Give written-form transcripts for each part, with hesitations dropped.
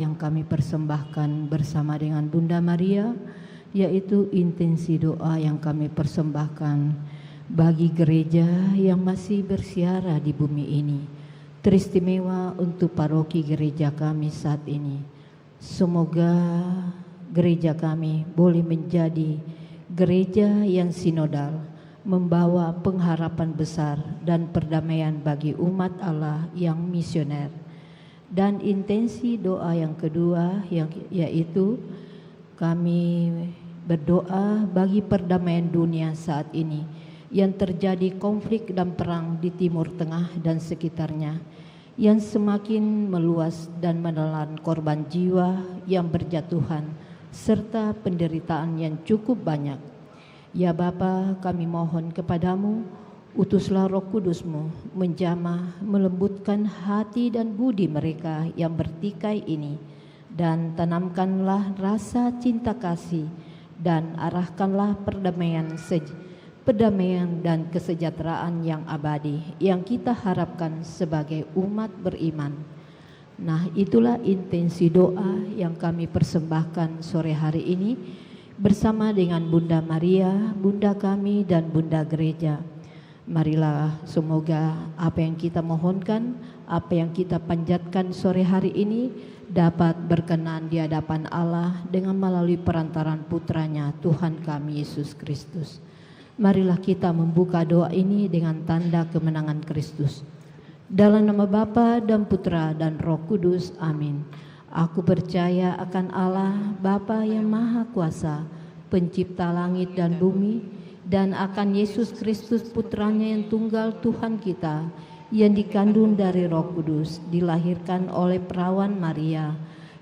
yang kami persembahkan bersama dengan Bunda Maria, yaitu intensi doa yang kami persembahkan bagi gereja yang masih bersiara di bumi ini, teristimewa untuk paroki gereja kami saat ini. Semoga gereja kami boleh menjadi gereja yang sinodal, membawa pengharapan besar dan perdamaian bagi umat Allah yang misioner. Dan intensi doa yang kedua yaitu kami berdoa bagi perdamaian dunia saat ini yang terjadi konflik dan perang di Timur Tengah dan sekitarnya, yang semakin meluas dan menelan korban jiwa yang berjatuhan serta penderitaan yang cukup banyak. Ya Bapa, kami mohon kepadamu, utuslah Roh Kudus-Mu menjamah, melembutkan hati dan budi mereka yang bertikai ini, dan tanamkanlah rasa cinta kasih dan arahkanlah perdamaian dan kesejahteraan yang abadi yang kita harapkan sebagai umat beriman. Nah, itulah intensi doa yang kami persembahkan sore hari ini bersama dengan Bunda Maria, Bunda kami dan Bunda Gereja. Marilah semoga apa yang kita mohonkan, apa yang kita panjatkan sore hari ini dapat berkenan di hadapan Allah dengan melalui perantaran putranya Tuhan kami Yesus Kristus. Marilah kita membuka doa ini dengan tanda kemenangan Kristus. Dalam nama Bapa dan Putra dan Roh Kudus, amin. Aku percaya akan Allah, Bapa yang Maha Kuasa, pencipta langit dan bumi, dan akan Yesus Kristus putranya yang tunggal Tuhan kita, yang dikandung dari Roh Kudus, dilahirkan oleh perawan Maria,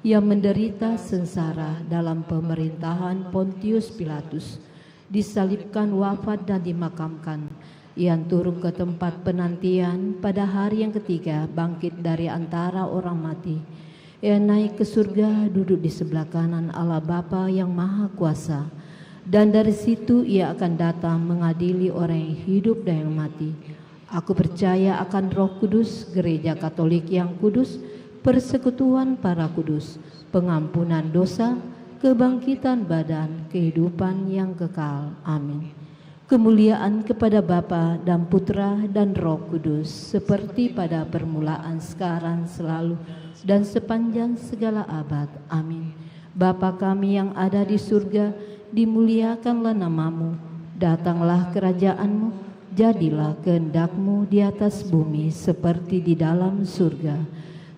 yang menderita sengsara dalam pemerintahan Pontius Pilatus, disalibkan, wafat dan dimakamkan, yang turun ke tempat penantian, pada hari yang ketiga bangkit dari antara orang mati, yang naik ke surga, duduk di sebelah kanan Allah Bapa yang Maha Kuasa, dan dari situ ia akan datang mengadili orang yang hidup dan yang mati. Aku percaya akan Roh Kudus, gereja Katolik yang kudus, persekutuan para kudus, pengampunan dosa, kebangkitan badan, kehidupan yang kekal. Amin. Kemuliaan kepada Bapa dan Putra dan Roh Kudus, seperti pada permulaan, sekarang, selalu, dan sepanjang segala abad. Amin. Bapa kami yang ada di surga, dimuliakanlah namamu, datanglah kerajaanmu, jadilah kehendak-Mu di atas bumi seperti di dalam surga.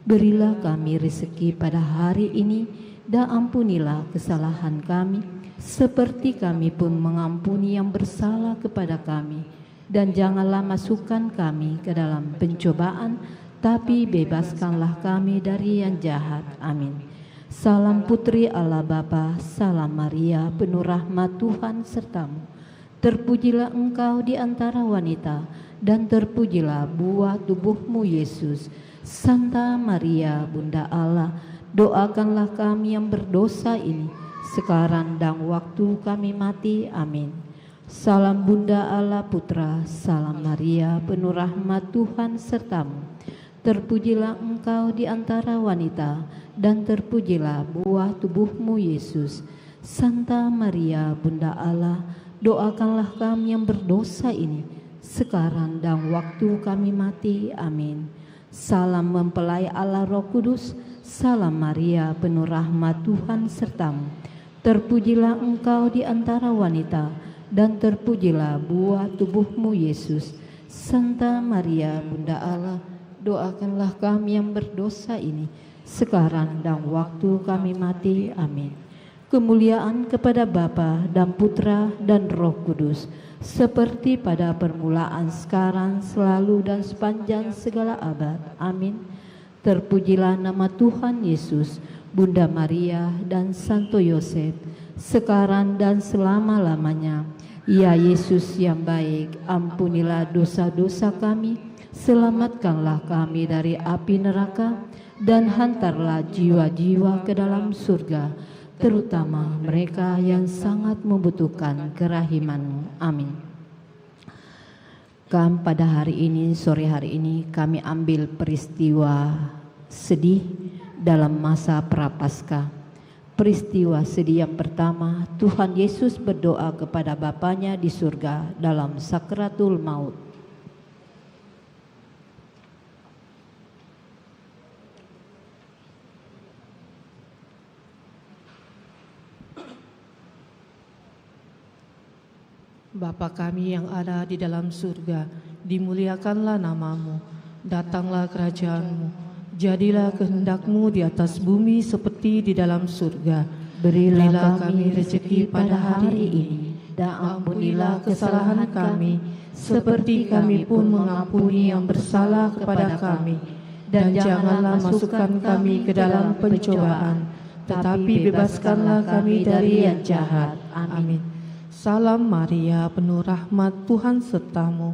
Berilah kami rezeki pada hari ini, dan ampunilah kesalahan kami, seperti kami pun mengampuni yang bersalah kepada kami. Dan janganlah masukkan kami ke dalam pencobaan, tapi bebaskanlah kami dari yang jahat. Amin. Salam putri Allah Bapa, salam Maria, penuh rahmat Tuhan sertamu. Terpujilah engkau di antara wanita, dan terpujilah buah tubuhmu Yesus. Santa Maria, Bunda Allah, doakanlah kami yang berdosa ini, sekarang dan waktu kami mati. Amin. Salam Bunda Allah Putra, salam Maria, penuh rahmat Tuhan sertamu. Terpujilah engkau di antara wanita, dan terpujilah buah tubuhmu Yesus. Santa Maria, Bunda Allah, doakanlah kami yang berdosa ini, sekarang dan waktu kami mati. Amin. Salam mempelai Allah Roh Kudus, salam Maria, penuh rahmat Tuhan sertamu. Terpujilah engkau di antara wanita, dan terpujilah buah tubuhmu Yesus. Santa Maria, Bunda Allah, doakanlah kami yang berdosa ini, sekarang dan waktu kami mati. Amin. Kemuliaan kepada Bapa dan Putra dan Roh Kudus, seperti pada permulaan, sekarang, selalu, dan sepanjang segala abad. Amin. Terpujilah nama Tuhan Yesus, Bunda Maria, dan Santo Yosef, sekarang dan selama-lamanya. Ya Yesus yang baik, ampunilah dosa-dosa kami, selamatkanlah kami dari api neraka, dan hantarlah jiwa-jiwa ke dalam surga, terutama mereka yang sangat membutuhkan kerahiman-Mu. Amin. Pada hari ini, sore hari ini, kami ambil peristiwa sedih dalam masa Prapaskah. Peristiwa sedih yang pertama, Tuhan Yesus berdoa kepada Bapanya di surga dalam sakratul maut. Bapa kami yang ada di dalam surga, dimuliakanlah namamu, datanglah kerajaanmu, jadilah kehendak-Mu di atas bumi seperti di dalam surga. Berilah kami rezeki pada hari ini, dan ampunilah kesalahan kami, seperti kami pun mengampuni yang bersalah kepada kami. Dan janganlah masukkan kami ke dalam pencobaan, tetapi bebaskanlah kami dari yang jahat. Amin. Salam Maria, penuh rahmat, Tuhan sertamu.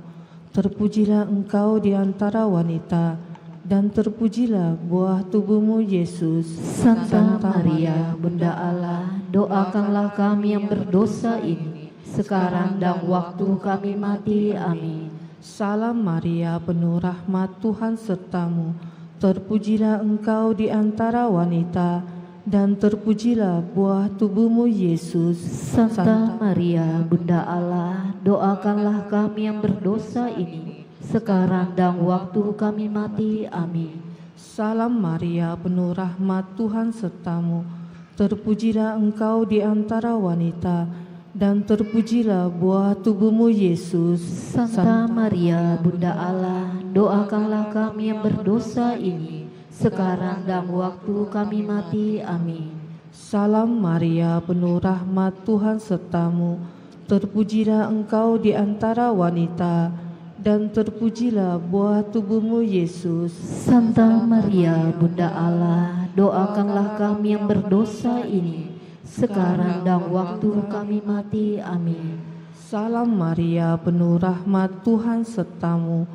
Terpujilah engkau di antara wanita, dan terpujilah buah tubuhmu Yesus. Santa Maria, Bunda Allah, doakanlah kami yang berdosa ini, sekarang dan waktu kami mati. Amin. Salam Maria, penuh rahmat, Tuhan sertamu. Terpujilah engkau di antara wanita, dan terpujilah buah tubuhmu Yesus. Santa Maria, Bunda Allah, doakanlah kami yang berdosa ini, sekarang dan waktu kami mati. Amin. Salam Maria, penuh rahmat, Tuhan sertamu. Terpujilah engkau di antara wanita, dan terpujilah buah tubuhmu Yesus. Santa Maria, Bunda Allah, doakanlah kami yang berdosa ini, sekarang dan waktu kami mati. Amin. Salam Maria, penuh rahmat, Tuhan sertamu. Terpujilah engkau di antara wanita, dan terpujilah buah tubuhmu Yesus. Santa Maria, Bunda Allah, doakanlah kami yang berdosa ini, sekarang dan waktu kami mati. Amin. Salam Maria, penuh rahmat, Tuhan sertamu.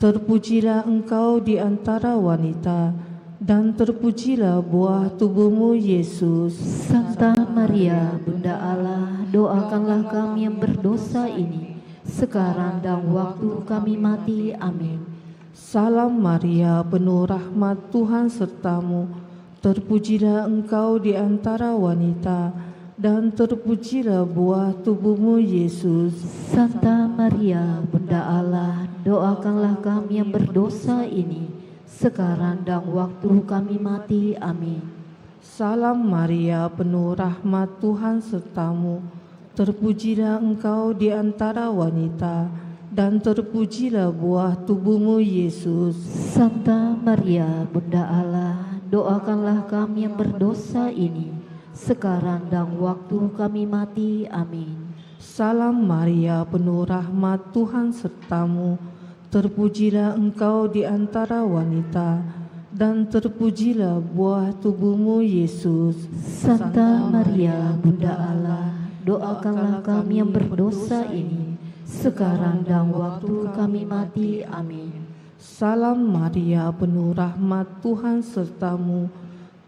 Terpujilah engkau di antara wanita, dan terpujilah buah tubuhmu Yesus. Santa Maria, Bunda Allah, doakanlah kami yang berdosa ini, sekarang dan waktu kami mati. Amin. Salam Maria, penuh rahmat, Tuhan sertamu. Terpujilah engkau di antara wanita, dan terpujilah buah tubuhmu Yesus. Santa Maria, Bunda Allah, doakanlah kami yang berdosa ini, sekarang dan waktu kami mati. Amin. Salam Maria, penuh rahmat, Tuhan sertamu. Terpujilah engkau di antara wanita, dan terpujilah buah tubuhmu Yesus. Santa Maria, Bunda Allah, doakanlah kami yang berdosa ini, sekarang dan waktu kami mati. Amin. Salam Maria, penuh rahmat, Tuhan sertamu. Terpujilah engkau di antara wanita, dan terpujilah buah tubuhmu Yesus. Santa Maria, Bunda Allah, doakanlah kami yang berdosa ini, sekarang dan waktu kami mati. Amin. Salam Maria, penuh rahmat, Tuhan sertamu.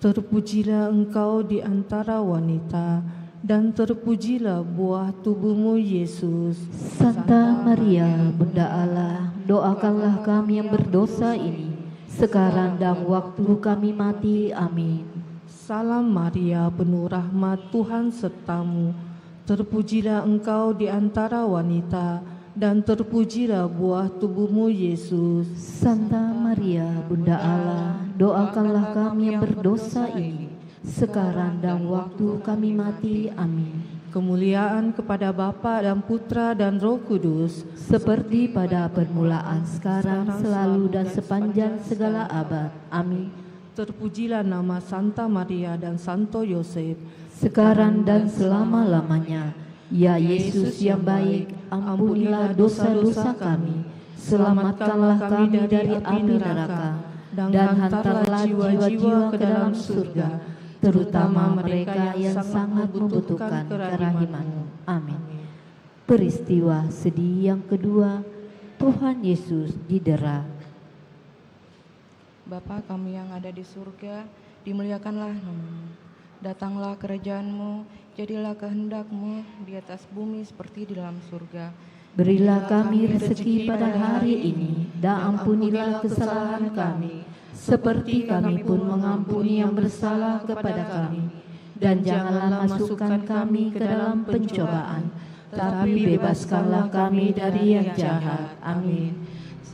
Terpujilah engkau di antara wanita, dan terpujilah buah tubuhmu Yesus. Santa Maria, Bunda Allah, doakanlah kami yang berdosa ini, sekarang dan waktu kami mati. Amin. Salam Maria, penuh rahmat, Tuhan sertamu. Terpujilah engkau di antara wanita, dan terpujilah buah tubuhmu Yesus. Santa Maria, Bunda Allah, doakanlah kami yang berdosa ini, sekarang dan waktu kami mati. Amin. Kemuliaan kepada Bapa dan Putra dan Roh Kudus, seperti pada permulaan, sekarang, selalu, dan sepanjang segala abad. Amin. Terpujilah nama Santa Maria dan Santo Yosef, sekarang dan selama-lamanya. Ya Yesus yang baik, ampunilah dosa-dosa kami, selamatkanlah kami dari api neraka, dan hantarlah jiwa-jiwa ke dalam surga, terutama mereka yang sangat membutuhkan kerahiman-Mu. Amin. Peristiwa sedih yang kedua, Tuhan Yesus didera. Bapa kami yang ada di surga, dimuliakanlah nama-Mu. Datanglah kerajaan-Mu, jadilah kehendak-Mu di atas bumi seperti di dalam surga. Berilah kami rezeki pada hari ini, dan ampunilah kesalahan kami, seperti kami pun mengampuni yang bersalah kepada kami. Dan janganlah masukkan kami ke dalam pencobaan, tapi bebaskanlah kami dari yang jahat. Amin.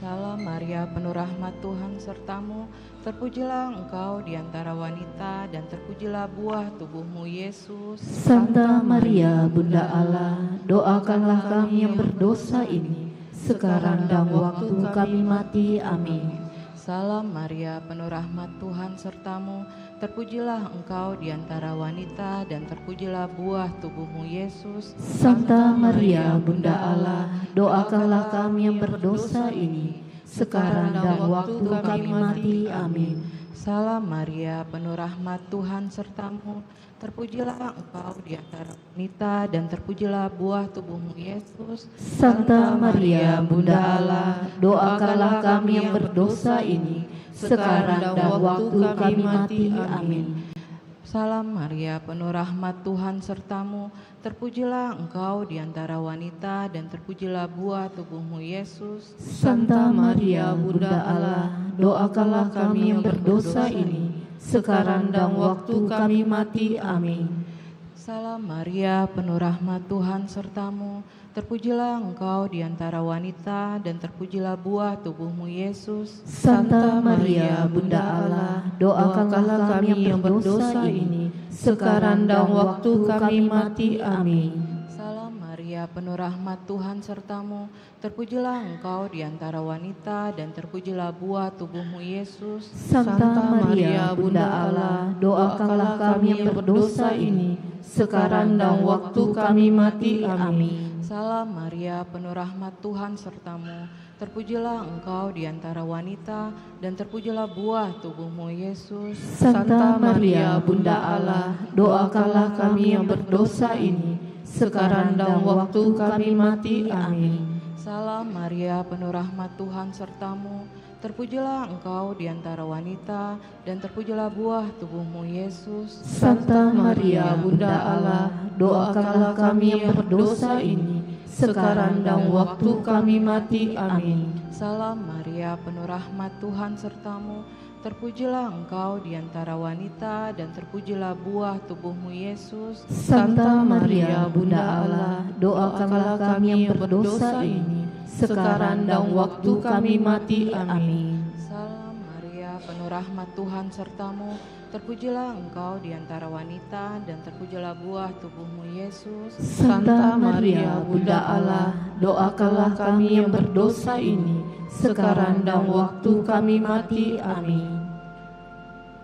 Salam Maria, penuh rahmat, Tuhan sertamu. Terpujilah engkau di antara wanita, dan terpujilah buah tubuhmu, Yesus. Santa Maria, Bunda Allah, doakanlah kami yang berdosa ini, sekarang dan waktu kami mati. Amin. Salam Maria, penuh rahmat, Tuhan sertamu. Terpujilah engkau di antara wanita, dan terpujilah buah tubuhmu, Yesus. Santa Maria, Bunda Allah, doakanlah kami yang berdosa ini, sekarang dan waktu kami mati. Amin. Salam Maria, penuh rahmat, Tuhan sertamu. Terpujilah engkau di antara wanita, dan terpujilah buah tubuhmu, Yesus. Santa Maria, Bunda Allah, doakanlah kami yang berdosa ini, sekarang dan waktu kami mati. Amin. Salam Maria, penuh rahmat, Tuhan sertamu. Terpujilah engkau di antara wanita, dan terpujilah buah tubuhmu, Yesus. Santa Maria, Bunda Allah, doakanlah kami yang berdosa ini, sekarang dan waktu kami mati. Amin. Salam Maria, penuh rahmat, Tuhan sertamu. Terpujilah engkau di antara wanita, dan terpujilah buah tubuhmu, Yesus. Santa Maria, Bunda Allah, doakanlah kami yang berdosa ini, sekarang dan waktu kami mati. Amin. Salam Maria, penuh rahmat, Tuhan sertamu. Terpujilah engkau di antara wanita, dan terpujilah buah tubuhmu, Yesus. Santa Maria, Bunda Allah, doakanlah kami yang berdosa ini, sekarang dan waktu kami mati. Amin. Salam Maria, penuh rahmat, Tuhan sertamu. Terpujilah engkau di antara wanita, dan terpujilah buah tubuhmu, Yesus. Santa Maria, Bunda Allah, doakanlah kami yang berdosa ini, sekarang dan waktu kami mati. Amin. Salam Maria, penuh rahmat, Tuhan sertamu. Terpujilah engkau di antara wanita, dan terpujilah buah tubuhmu, Yesus. Santa Maria, Bunda Allah, doakanlah kami yang berdosa ini, sekarang dan waktu kami mati. Amin. Salam Maria, penuh rahmat, Tuhan sertamu. Terpujilah engkau di antara wanita, dan terpujilah buah tubuhmu, Yesus. Santa Maria, Bunda Allah, doakanlah kami yang berdosa ini, sekarang dan waktu kami mati. Amin. Salam Maria, penuh rahmat, Tuhan sertamu. Terpujilah engkau di antara wanita, dan terpujilah buah tubuhmu, Yesus. Santa Maria, Bunda Allah, doakanlah kami yang berdosa ini, sekarang dan waktu kami mati. Amin.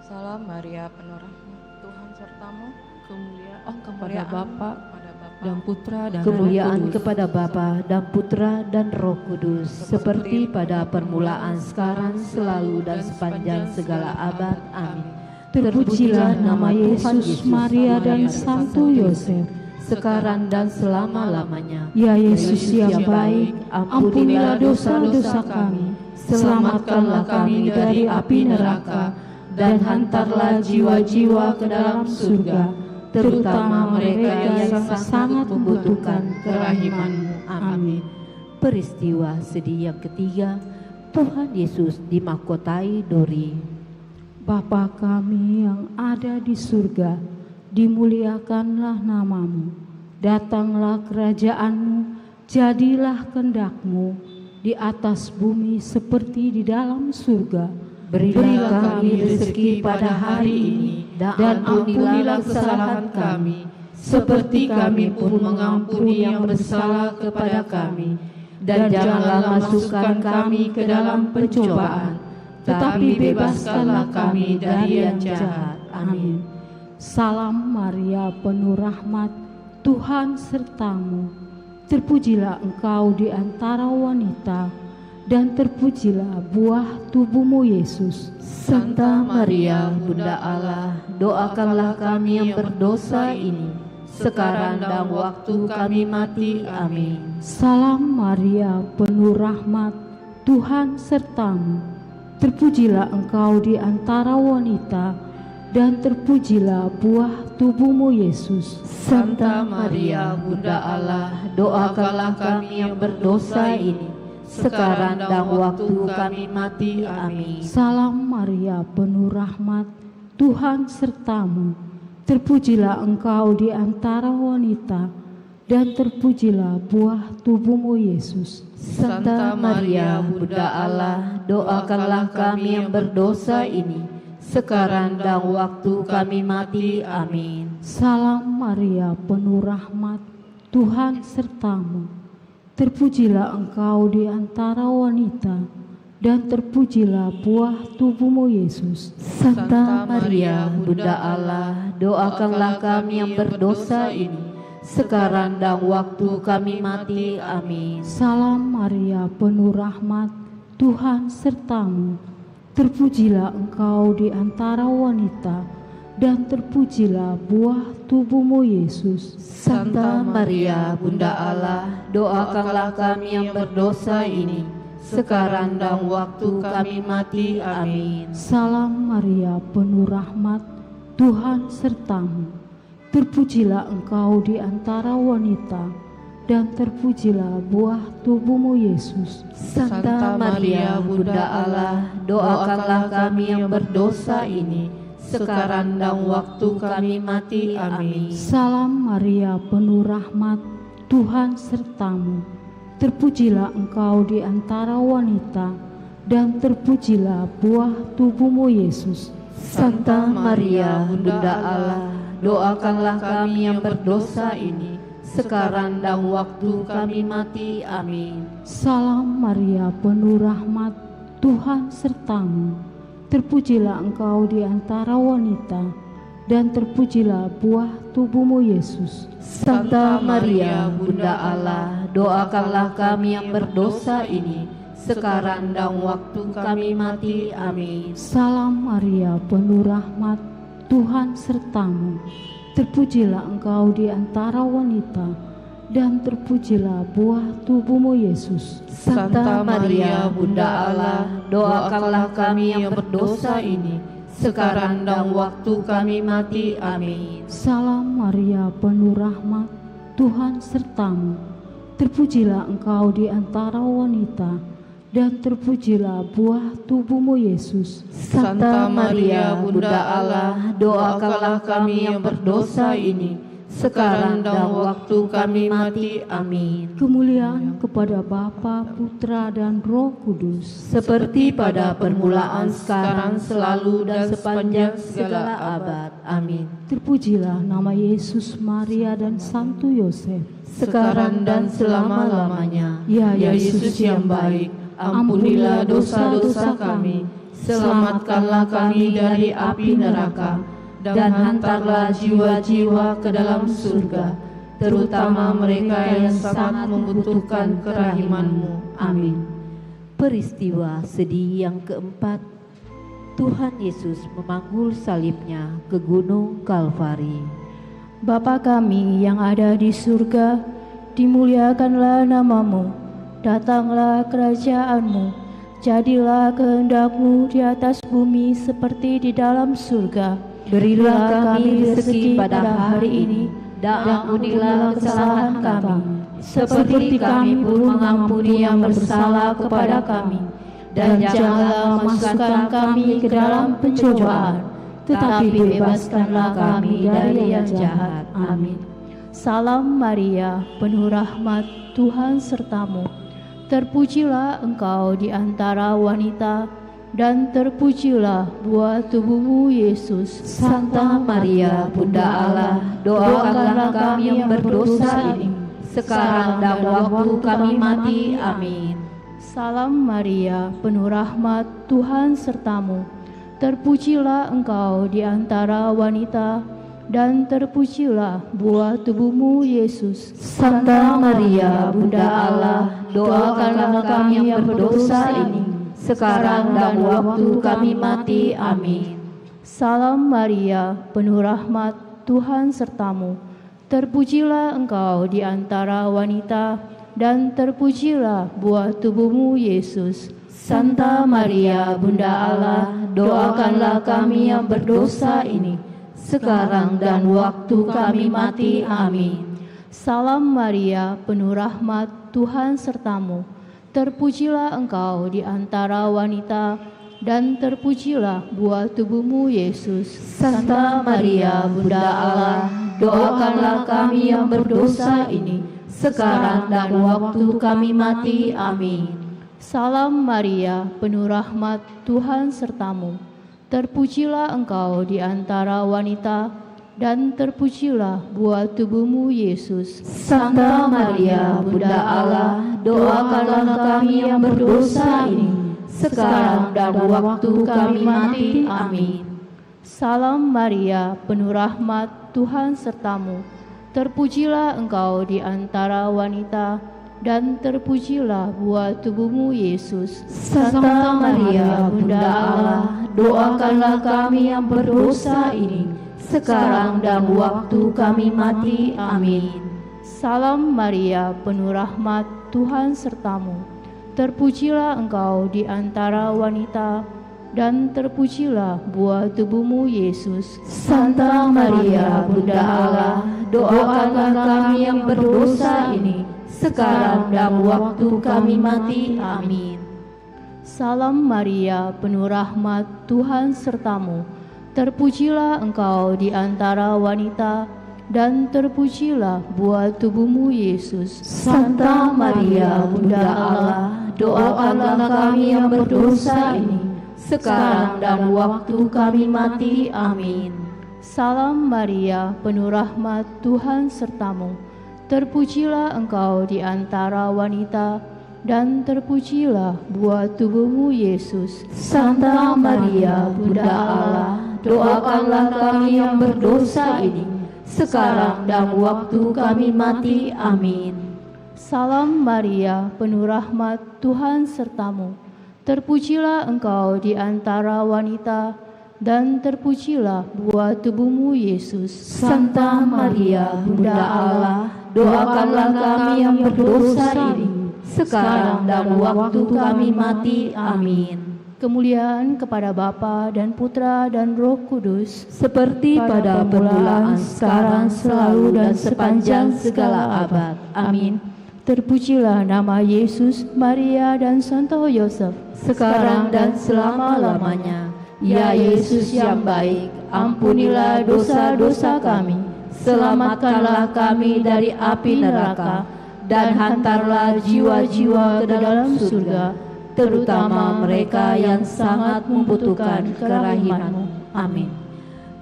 Salam Maria, penuh rahmat, Tuhan sertamu. Kemuliaan kepada Bapa dan Putra dan Kemuliaan Roh Kudus. kepada Bapa dan Putra dan Roh Kudus, seperti pada permulaan, sekarang, selalu, dan sepanjang segala abad. Amin. Terpujilah nama Yesus, Maria, dan Santo Yosef, sekarang dan selama-lamanya. Ya Yesus yang baik, ampunilah dosa-dosa kami, selamatkanlah kami dari api neraka, dan hantarlah jiwa-jiwa ke dalam surga, terutama mereka yang sangat membutuhkan kerahiman-Mu. Amin. Peristiwa sedih yang ketiga, Tuhan Yesus dimahkotai duri. Bapa kami yang ada di surga, dimuliakanlah namamu, datanglah kerajaan-Mu, jadilah kehendak-Mu di atas bumi seperti di dalam surga. Berilah kami rezeki pada hari ini, dan ampunilah kesalahan kami, seperti kami pun mengampuni yang bersalah kepada kami. Dan janganlah masukkan kami ke dalam pencobaan, tetapi bebaskanlah kami dari yang jahat. Amin. Salam Maria, penuh rahmat, Tuhan sertamu. Terpujilah engkau di antara wanita, dan terpujilah buah tubuhmu, Yesus. Santa Maria, Bunda Allah, doakanlah kami yang berdosa ini, sekarang dan waktu kami mati. Amin. Salam Maria, penuh rahmat, Tuhan sertamu. Terpujilah engkau di antara wanita, dan terpujilah buah tubuhmu, Yesus. Santa Maria, Bunda Allah, doakanlah kami yang berdosa ini, sekarang dan waktu kami mati. Amin. Salam Maria, penuh rahmat, Tuhan sertamu. Terpujilah engkau di antara wanita, dan terpujilah buah tubuhmu, Yesus. Santa Maria, Bunda Allah, doakanlah kami yang berdosa ini, sekarang dan waktu kami mati. Amin. Salam Maria, penuh rahmat, Tuhan sertamu. Terpujilah engkau di antara wanita, dan terpujilah buah tubuhmu, Yesus. Santa Maria, Bunda Allah, doakanlah kami yang berdosa ini, sekarang dan waktu kami mati. Amin. Salam Maria, penuh rahmat, Tuhan sertamu. Terpujilah engkau di antara wanita, dan terpujilah buah tubuhmu, Yesus. Santa Maria, Bunda Allah, doakanlah kami yang berdosa ini, sekarang dan waktu kami mati. Amin. Salam Maria, penuh rahmat, Tuhan sertamu. Terpujilah engkau di antara wanita, dan terpujilah buah tubuhmu, Yesus. Santa Maria, Bunda Allah, doakanlah kami yang berdosa ini, sekarang dan waktu kami mati. Amin. Salam Maria, penuh rahmat, Tuhan sertamu. Terpujilah engkau di antara wanita, dan terpujilah buah tubuhmu, Yesus. Santa Maria, Bunda Allah, doakanlah kami yang berdosa ini, sekarang dan waktu kami mati. Amin. Salam Maria, penuh rahmat, Tuhan sertamu. Terpujilah engkau di antara wanita, dan terpujilah buah tubuhmu, Yesus. Santa Maria, Bunda Allah, doakanlah kami yang berdosa ini, sekarang dan waktu kami mati. Amin. Salam Maria, penuh rahmat, Tuhan sertamu. Terpujilah engkau di antara wanita, dan terpujilah buah tubuhmu, Yesus. Santa Maria, Bunda Allah, doakanlah kami yang berdosa ini, sekarang dan waktu kami mati. Amin. Salam Maria, penuh rahmat, Tuhan sertamu. Terpujilah engkau di antara wanita, dan terpujilah buah tubuhmu, Yesus. Santa Maria, Bunda Allah, doakanlah kami yang berdosa ini, sekarang dan waktu kami mati. Amin. Kemuliaan kepada Bapa, Putra, dan Roh Kudus, seperti pada permulaan, sekarang, selalu, dan sepanjang segala abad. Amin. Terpujilah nama Yesus, Maria, dan Santo Yosef, sekarang dan selama-lamanya. Ya Yesus yang baik, ampunilah dosa-dosa kami, selamatkanlah kami dari api neraka, dan hantarlah jiwa-jiwa ke dalam surga, terutama mereka yang sangat membutuhkan kerahiman-Mu. Amin. Peristiwa sedih yang keempat, Tuhan Yesus memanggul salibnya ke Gunung Kalvari. Bapa kami yang ada di surga, dimuliakanlah nama-Mu, datanglah kerajaan-Mu, jadilah kehendak-Mu di atas bumi seperti di dalam surga. Berilah kami rezeki pada hari ini, dan ampunilah kesalahan kami, seperti kami pun mengampuni yang bersalah kepada kami. Dan janganlah masukkan kami ke dalam pencobaan, tetapi bebaskanlah kami dari yang jahat. Amin. Salam Maria, penuh rahmat, Tuhan sertamu. Terpujilah engkau di antara wanita, dan terpujilah buah tubuhmu, Yesus. Santa Maria, Bunda Allah, doakanlah kami yang berdosa ini, sekarang dan waktu kami mati. Amin. Salam Maria, penuh rahmat, Tuhan sertamu. Terpujilah engkau di antara wanita, dan terpujilah buah tubuhmu, Yesus. Santa Maria, Bunda Allah, doakanlah kami yang berdosa ini, sekarang dan waktu kami mati. Amin. Salam Maria, penuh rahmat, Tuhan sertamu. Terpujilah engkau di antara wanita, dan terpujilah buah tubuhmu, Yesus. Santa Maria, Bunda Allah, doakanlah kami yang berdosa ini, sekarang dan waktu kami mati. Amin. Salam Maria, penuh rahmat, Tuhan sertamu. terpujilah Engkau di antara wanita, dan terpujilah buah tubuhmu, Yesus. Santa Maria, Bunda Allah, doakanlah kami yang berdosa ini, sekarang dan waktu kami mati. Amin. Salam Maria, penuh rahmat, Tuhan sertamu. Terpujilah Engkau di antara wanita, dan terpujilah buah tubuhmu, Yesus. Santa Maria, Bunda Allah, doakanlah kami yang berdosa ini, sekarang dan waktu kami mati. Amin. Salam Maria, penuh rahmat, Tuhan sertamu. Terpujilah Engkau di antara wanita, dan terpujilah buah tubuhmu, Yesus. Santa Maria, Bunda Allah, doakanlah kami yang berdosa ini, sekarang dan waktu kami mati. Amin. Salam Maria, penuh rahmat, Tuhan sertamu. Terpujilah Engkau di antara wanita, dan terpujilah buah tubuhmu, Yesus. Santa Maria, Bunda Allah, doakanlah kami yang berdosa ini, sekarang dan waktu kami mati. Amin. Salam Maria, penuh rahmat, Tuhan sertamu. Terpujilah Engkau di antara wanita, dan terpujilah buah tubuhmu, Yesus. Santa Maria, Bunda Allah, doakanlah kami yang berdosa ini, sekarang dan waktu kami mati. Amin. Salam Maria, penuh rahmat, Tuhan sertamu. Terpujilah Engkau di antara wanita, dan terpujilah buah tubuhmu, Yesus. Santa Maria, Bunda Allah, doakanlah kami yang berdosa ini, sekarang dan waktu kami mati. Amin. Salam Maria, penuh rahmat, Tuhan sertamu. Terpujilah Engkau di antara wanita, dan terpujilah buah tubuhmu, Yesus. Santa Maria, Bunda Allah, doakanlah kami yang berdosa ini, sekarang dan waktu kami mati. Amin. Kemuliaan kepada Bapa dan Putra dan Roh Kudus, seperti pada permulaan, sekarang, selalu, dan sepanjang segala abad. Amin. Terpujilah nama Yesus, Maria, dan Santo Yosef, sekarang dan selama-lamanya. Ya Yesus yang baik, ampunilah dosa-dosa kami, selamatkanlah kami dari api neraka, dan hantarlah jiwa-jiwa ke dalam surga, terutama mereka yang sangat membutuhkan kerahiman-Mu. Amin.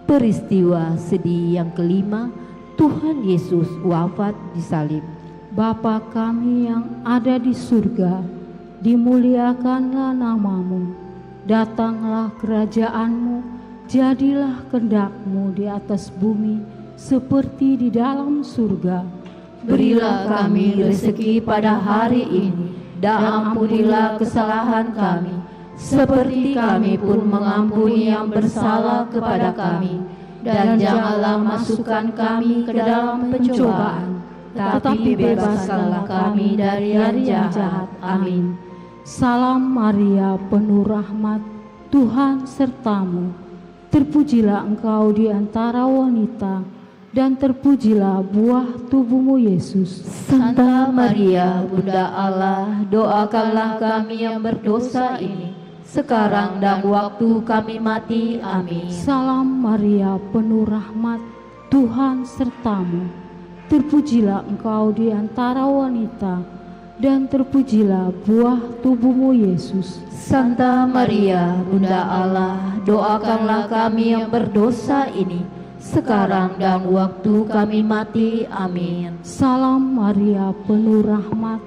Peristiwa sedih yang kelima, Tuhan Yesus wafat di salib. Bapa kami yang ada di surga, dimuliakanlah nama-Mu. Datanglah kerajaan-Mu, jadilah kehendak-Mu di atas bumi seperti di dalam surga. Berilah kami rezeki pada hari ini, dan ampunilah kesalahan kami, seperti kami pun mengampuni yang bersalah kepada kami. Dan janganlah masukkan kami ke dalam pencobaan, tetapi bebaskanlah kami dari yang jahat. Amin. Salam Maria, penuh rahmat, Tuhan sertamu. Terpujilah Engkau di antara wanita, dan terpujilah buah tubuhmu, Yesus. Santa Maria, Bunda Allah, doakanlah kami yang berdosa ini, sekarang dan waktu kami mati. Amin. Salam Maria, penuh rahmat, Tuhan sertamu. Terpujilah Engkau di antara wanita, dan terpujilah buah tubuhmu, Yesus. Santa Maria, Bunda Allah, doakanlah kami yang berdosa ini, sekarang dan waktu kami mati. Amin. Salam Maria, penuh rahmat,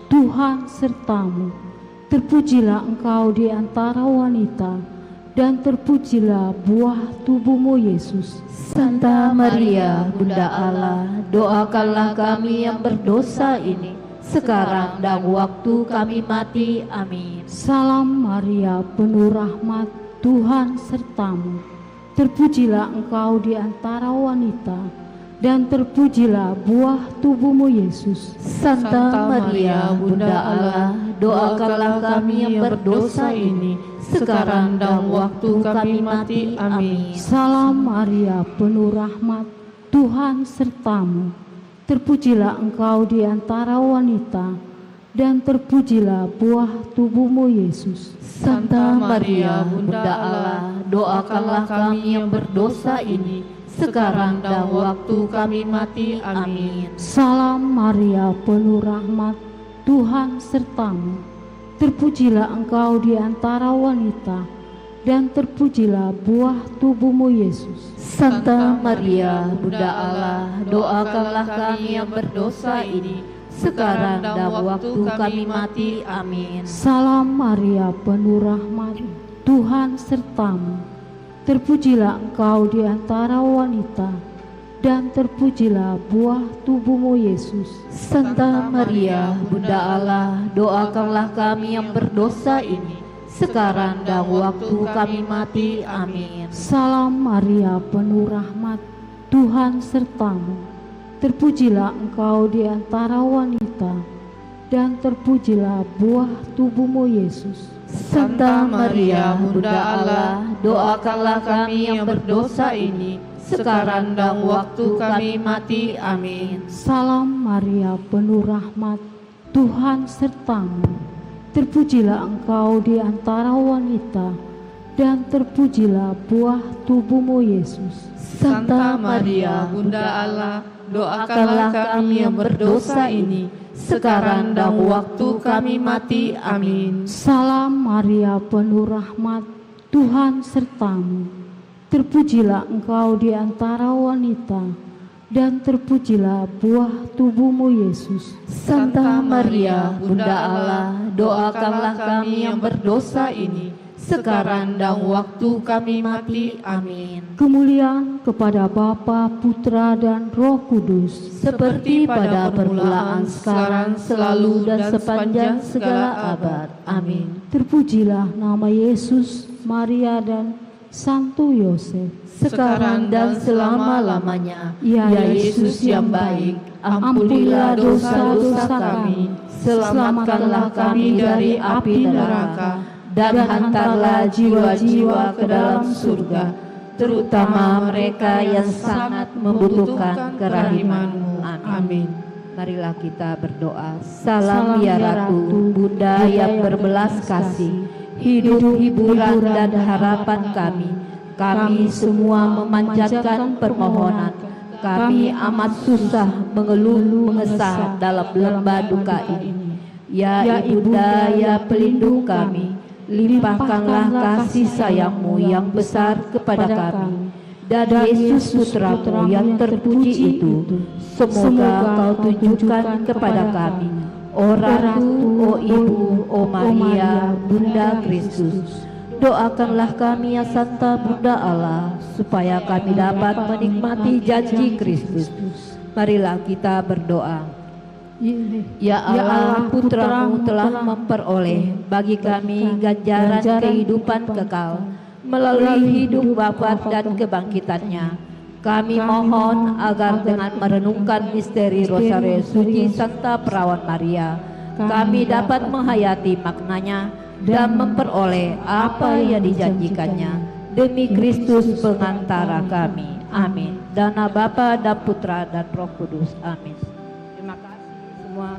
Tuhan sertamu. Terpujilah Engkau di antara wanita, dan terpujilah buah tubuhmu, Yesus. Santa Maria, Bunda Allah, doakanlah kami yang berdosa ini, sekarang dan waktu kami mati. Amin. Salam Maria, penuh rahmat, Tuhan sertamu. Terpujilah Engkau di antara wanita, dan terpujilah buah tubuhmu, Yesus. Santa Maria, Bunda Allah, doakanlah kami yang berdosa ini, sekarang dan waktu kami mati. Amin. Salam Maria, penuh rahmat, Tuhan sertamu. Terpujilah Engkau di antara wanita, dan terpujilah buah tubuhmu Yesus. Santa Maria, Bunda Allah, doakanlah kami yang berdosa ini, sekarang dan waktu kami mati. Amin. Salam Maria, penuh rahmat, Tuhan sertamu. Terpujilah engkau di antara wanita, dan terpujilah buah tubuhmu Yesus. Santa Maria, Bunda Allah, doakanlah kami yang berdosa ini, sekarang dan waktu kami mati. Amin. Salam Maria, penuh rahmat, Tuhan sertamu. Terpujilah engkau di antara wanita, dan terpujilah buah tubuhmu Yesus. Santa Maria, Bunda Allah, doakanlah kami yang berdosa ini, sekarang dan waktu kami mati. Amin. Salam Maria, penuh rahmat, Tuhan sertamu. Terpujilah engkau di antara wanita, dan terpujilah buah tubuhmu Yesus. Santa Maria, Bunda Allah, doakanlah kami yang berdosa ini, sekarang dan waktu kami mati. Amin. Salam Maria, penuh rahmat, Tuhan sertamu. Terpujilah engkau di antara wanita, dan terpujilah buah tubuhmu Yesus. Santa Maria, Bunda Allah, doakanlah kami yang berdosa ini, sekarang dan waktu kami mati. Amin. Salam Maria, penuh rahmat, Tuhan sertamu. Terpujilah engkau di antara wanita, dan terpujilah buah tubuhmu Yesus. Santa Maria, Bunda Allah, doakanlah kami yang berdosa ini, sekarang dan waktu kami mati. Amin. Kemuliaan kepada Bapa, Putra, dan Roh Kudus, Seperti pada permulaan, sekarang, selalu, dan sepanjang segala abad. Amin. terpujilah nama Yesus, Maria, dan Santo Yosef. Sekarang dan selama-lamanya, Ya ya Yesus yang baik, ampunilah dosa-dosa kami, selamatkanlah kami dari api neraka, dan hantarlah jiwa-jiwa ke dalam surga, terutama mereka yang sangat membutuhkan kerahiman-Mu. Amin. Marilah kita berdoa. Salam ya Ratu, Bunda yang berbelas kasih, hidup, hiburan, dan harapan kami. Kami semua memanjatkan permohonan. Kami amat susah mengeluh mengesah dalam lembah duka ini. Ya Ibunda, ya pelindung kami, limpahkanlah kasih sayang-Mu yang besar kepada kami. Dan Yesus Putra-Mu yang terpuji itu, semoga Kau tunjukkan kepada kami, O Ratu, O Ibu, O Maria, Bunda Kristus. Doakanlah kami ya Santa Bunda Allah, supaya kami dapat menikmati janji Kristus. Marilah kita berdoa. Ya Allah, Putra-Mu telah memperoleh bagi kami ganjaran kehidupan kekal melalui hidup wafat dan kebangkitannya. Kami mohon agar dengan merenungkan misteri Rosario Suci Santa Perawan Maria, kami dapat menghayati maknanya dan memperoleh apa yang dijanjikannya. Demi Kristus pengantara kami. Amin. Dan nama Bapa dan Putra dan Roh Kudus. Amin. Terima kasih semua.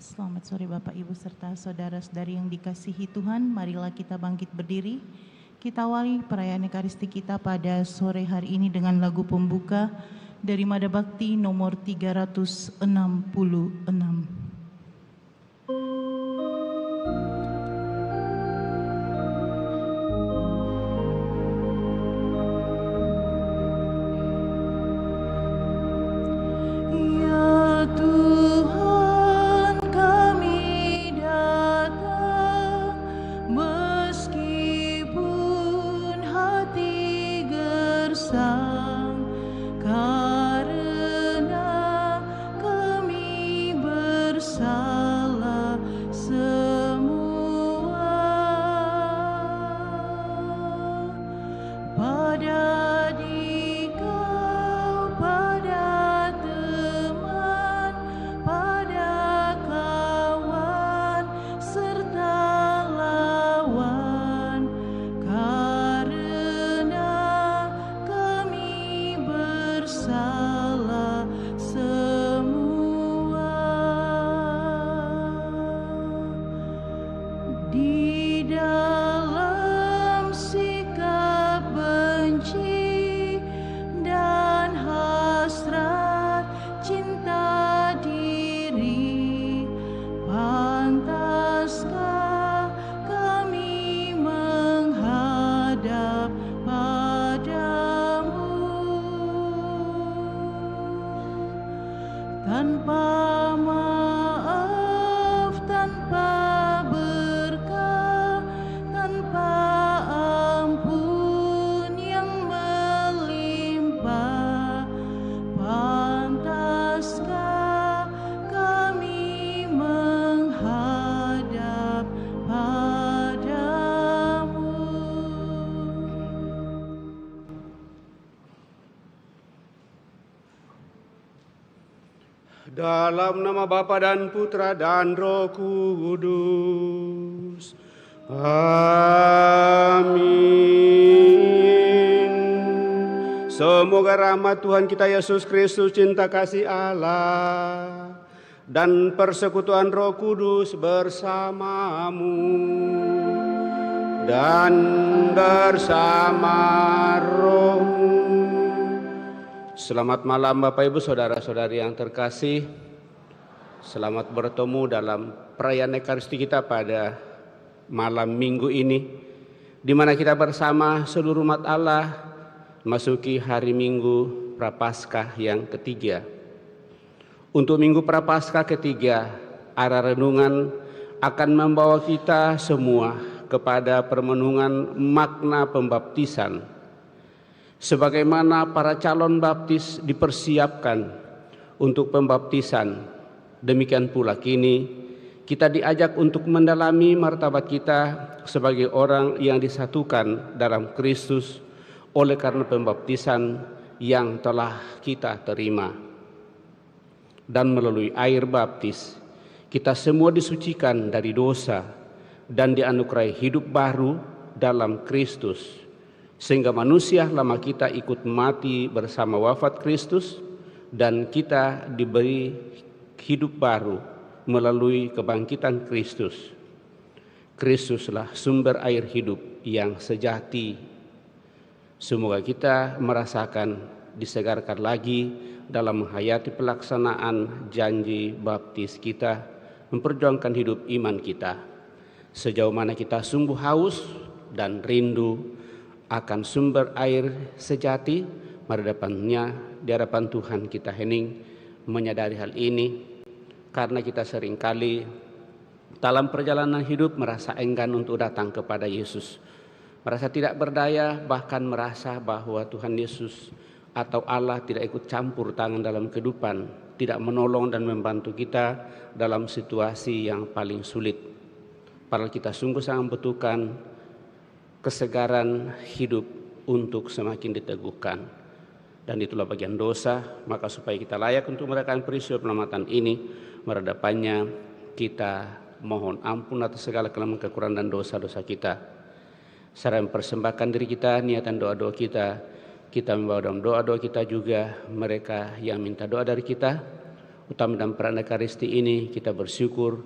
Selamat sore Bapak Ibu serta saudara-saudari yang dikasihi Tuhan. Marilah kita bangkit berdiri. Kita awali perayaan Ekaristi kita pada sore hari ini dengan lagu pembuka dari Mada Bakti nomor 366. Tanpa maaf, tanpa berkah, tanpa ampun yang melimpah, pantaskah kami menghadap padamu? Dalam nama Bapa dan Putra dan Roh Kudus. Amin. Semoga rahmat Tuhan kita Yesus Kristus, cinta kasih Allah, dan persekutuan Roh Kudus bersamamu dan bersama rohmu. Selamat malam Bapak Ibu Saudara-saudari yang terkasih. Selamat bertemu dalam perayaan Ekaristi kita pada malam minggu ini, di mana kita bersama seluruh umat Allah masuki hari Minggu Prapaskah yang ketiga. Untuk Minggu Prapaskah ketiga, arah renungan akan membawa kita semua kepada permenungan makna pembaptisan. Sebagaimana para calon baptis dipersiapkan untuk pembaptisan, demikian pula kini kita diajak untuk mendalami martabat kita sebagai orang yang disatukan dalam Kristus oleh karena pembaptisan yang telah kita terima. Dan melalui air baptis, kita semua disucikan dari dosa dan dianugerahi hidup baru dalam Kristus. Sehingga manusia lama kita ikut mati bersama wafat Kristus, dan kita diberi hidup baru melalui kebangkitan Kristus. Kristuslah sumber air hidup yang sejati. Semoga kita merasakan disegarkan lagi dalam menghayati pelaksanaan janji baptis kita, memperjuangkan hidup iman kita. Sejauh mana kita sungguh haus dan rindu akan sumber air sejati, di hadapan Tuhan kita hening menyadari hal ini, karena kita seringkali dalam perjalanan hidup merasa enggan untuk datang kepada Yesus, merasa tidak berdaya, bahkan merasa bahwa Tuhan Yesus atau Allah tidak ikut campur tangan dalam kehidupan, tidak menolong dan membantu kita dalam situasi yang paling sulit. Padahal kita sungguh sangat membutuhkan kesegaran hidup untuk semakin diteguhkan. Dan itulah bagian dosa, maka supaya kita layak untuk merayakan peristiwa penyelamatan ini, merhadapannya kita mohon ampun atas segala kelemahan, kekurangan dan dosa-dosa kita. Serta mempersembahkan diri kita, niatan doa-doa kita membawa dalam doa-doa kita juga mereka yang minta doa dari kita, Utama dalam perayaan Ekaristi ini kita bersyukur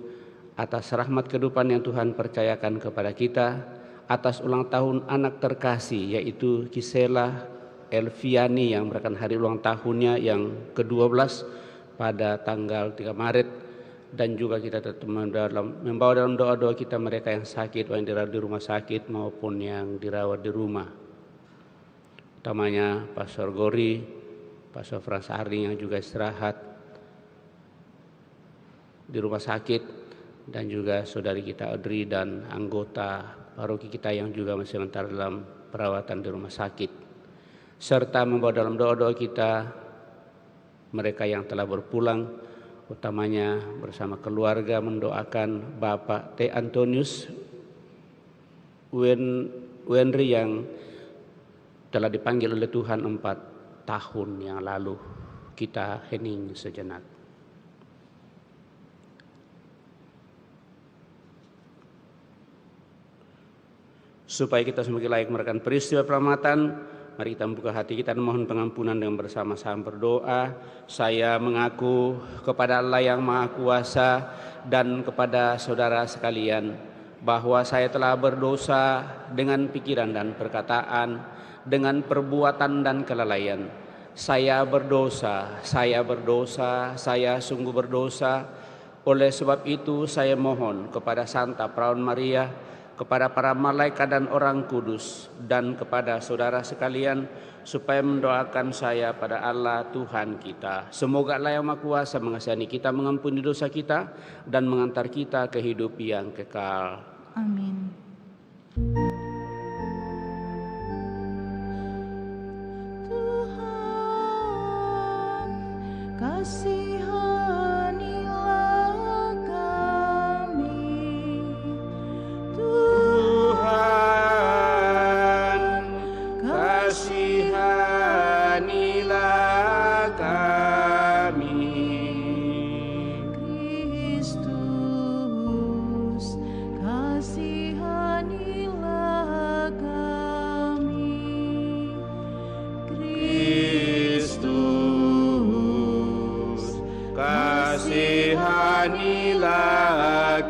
atas rahmat kehidupan yang Tuhan percayakan kepada kita, atas ulang tahun anak terkasih yaitu Kisela Elviani yang merayakan hari ulang tahunnya yang ke-12 pada tanggal 3 Maret. Dan juga kita tetap membawa dalam doa-doa kita mereka yang sakit, yang dirawat di rumah sakit maupun yang dirawat di rumah. Utamanya Pastor Gori, Pastor Frans Arling yang juga istirahat di rumah sakit, dan juga saudari kita Audrey dan anggota paroki kita yang juga masih sementara dalam perawatan di rumah sakit. Serta membawa dalam doa-doa kita mereka yang telah berpulang, utamanya bersama keluarga mendoakan Bapak T. Antonius Wenry yang telah dipanggil oleh Tuhan 4 tahun yang lalu. Kita hening sejenak. Supaya kita semakin layak merayakan peristiwa penyelamatan, mari kita membuka hati kita dan mohon pengampunan dengan bersama-sama berdoa. Saya mengaku kepada Allah yang Maha Kuasa dan kepada saudara sekalian bahwa saya telah berdosa dengan pikiran dan perkataan, dengan perbuatan dan kelalaian. Saya berdosa, saya sungguh berdosa. Oleh sebab itu saya mohon kepada Santa Perawan Maria, kepada para malaikat dan orang kudus, dan kepada saudara sekalian, supaya mendoakan saya pada Allah Tuhan kita. Semoga Allah yang Maha Kuasa mengasihani kita, mengampuni dosa kita, dan mengantar kita ke hidup yang kekal. Amin. Tuhan, kasihanilah kami. Tuhan, kasihanilah kami. Kristus, kasihanilah kami. Kristus, kasihanilah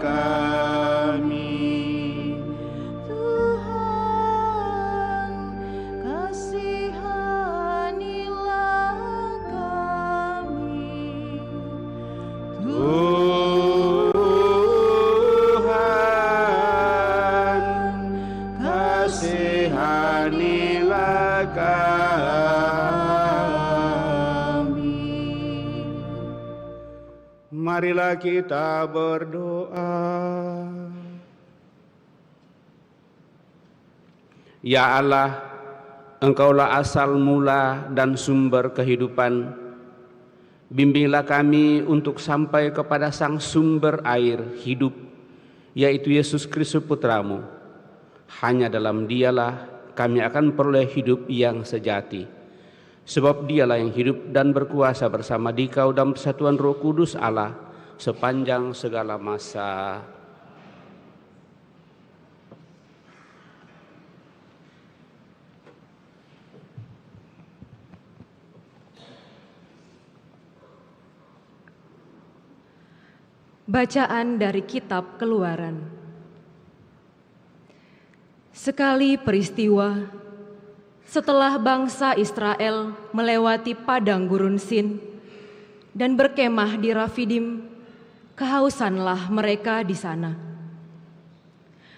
kami. Tuhan, kasihanilah kami. Tuhan, kasihanilah kami. Marilah kita berdoa. Ya Allah, Engkaulah asal mula dan sumber kehidupan. Bimbinglah kami untuk sampai kepada sang sumber air hidup, yaitu Yesus Kristus Putramu. Hanya dalam Dialah kami akan peroleh hidup yang sejati. Sebab Dialah yang hidup dan berkuasa bersama Dikau dalam persatuan Roh Kudus Allah sepanjang segala masa. Bacaan dari Kitab Keluaran. Sekali peristiwa, setelah bangsa Israel melewati padang gurun Sin dan berkemah di Rafidim, kehausanlah mereka di sana.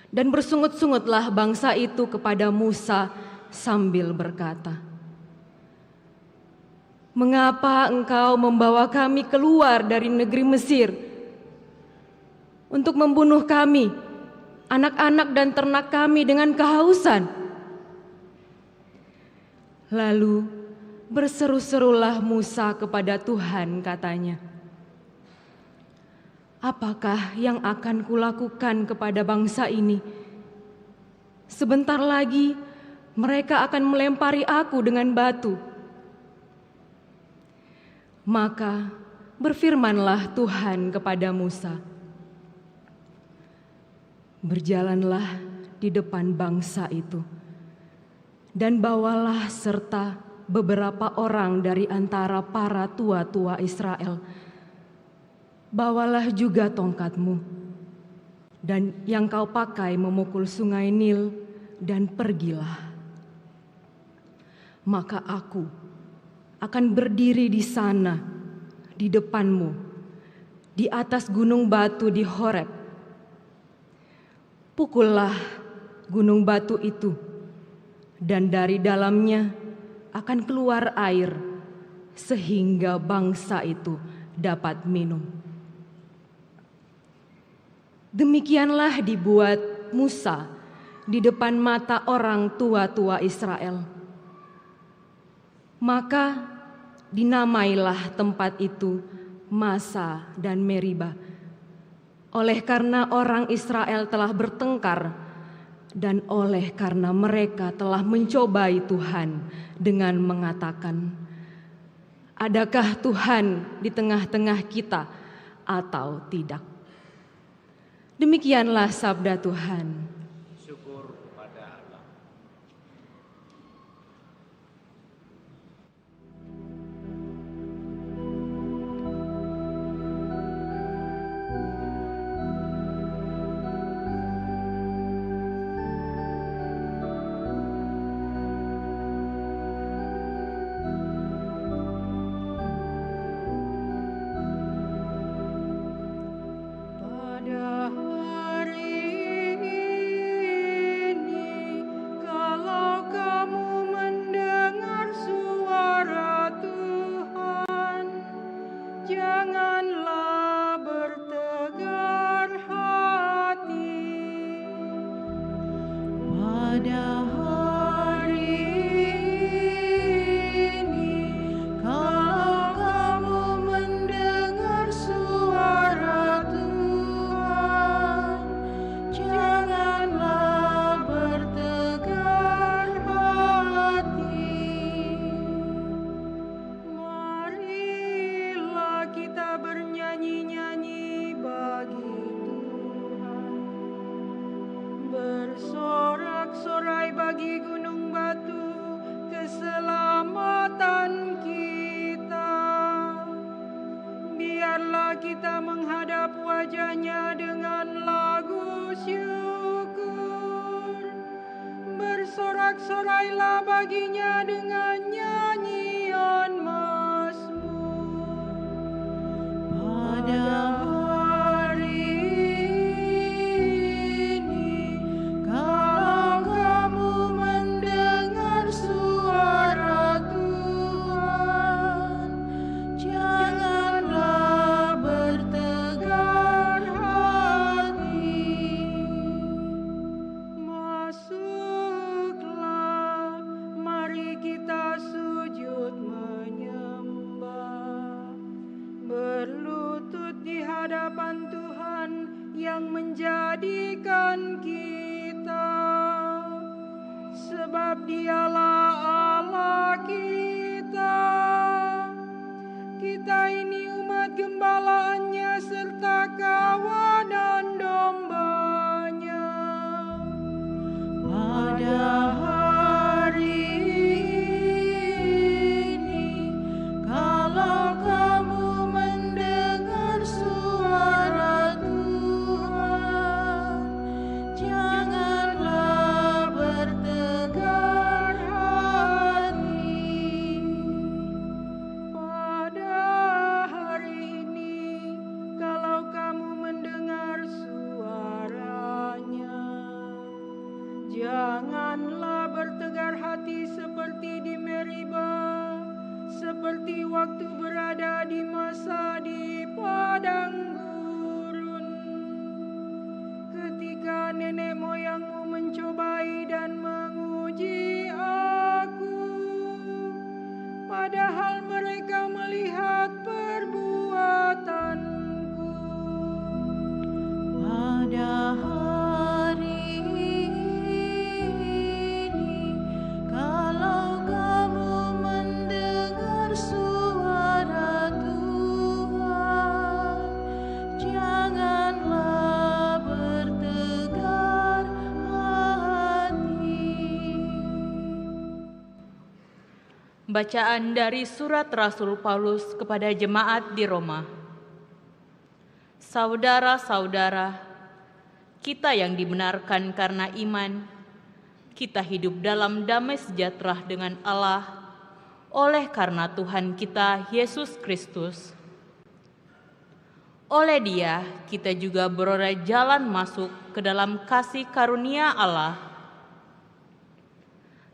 Dan bersungut-sungutlah bangsa itu kepada Musa sambil berkata, "Mengapa engkau membawa kami keluar dari negeri Mesir untuk membunuh kami, anak-anak dan ternak kami dengan kehausan?" Lalu berseru-serulah Musa kepada Tuhan, katanya, "Apakah yang akan kulakukan kepada bangsa ini? Sebentar lagi mereka akan melempari aku dengan batu." Maka berfirmanlah Tuhan kepada Musa, "Berjalanlah di depan bangsa itu, dan bawalah serta beberapa orang dari antara para tua-tua Israel, Bawalah juga tongkatmu, dan yang kau pakai memukul sungai Nil, dan pergilah. Maka aku akan berdiri di sana, di depanmu, di atas gunung batu di Horeb. Pukullah gunung batu itu, dan dari dalamnya akan keluar air, sehingga bangsa itu dapat minum. Demikianlah dibuat Musa di depan mata orang tua-tua Israel. Maka dinamailah tempat itu Masa dan Meriba, oleh karena orang Israel telah bertengkar dan oleh karena mereka telah mencobai Tuhan dengan mengatakan, adakah Tuhan di tengah-tengah kita atau tidak? Demikianlah sabda Tuhan. Syukur kepada Allah. Bersorak-sorai bagi gunung batu keselamatan kita. Biarlah kita menghadap wajah-Nya dengan lagu syukur. Bersorak-sorailah bagi-Nya dengan nyanyian mazmur. Pada hadapan Tuhan yang menjadikan kita, sebab Dialah Allah kita. Kita ini umat gembalaannya serta kawanan dombanya. Pada hari ini, kalau kamu mendengar suara Tuhan, janganlah bertegar hati. Pada hari ini, kalau kamu mendengar suaranya, janganlah bertegar hati seperti di Meriba, seperti waktu berada di Masa di padang gurun, ketika nenek moyangmu mencobai dan menguji aku, padahal mereka melihat perbuatanku. Pada hari ini, kalau kamu mendengar suara Tuhan, janganlah bertegar hati. Bacaan dari surat Rasul Paulus kepada jemaat di Roma. Saudara-saudara, kita yang dibenarkan karena iman, kita hidup dalam damai sejahtera dengan Allah oleh karena Tuhan kita Yesus Kristus. Oleh Dia, kita juga beroleh jalan masuk ke dalam kasih karunia Allah.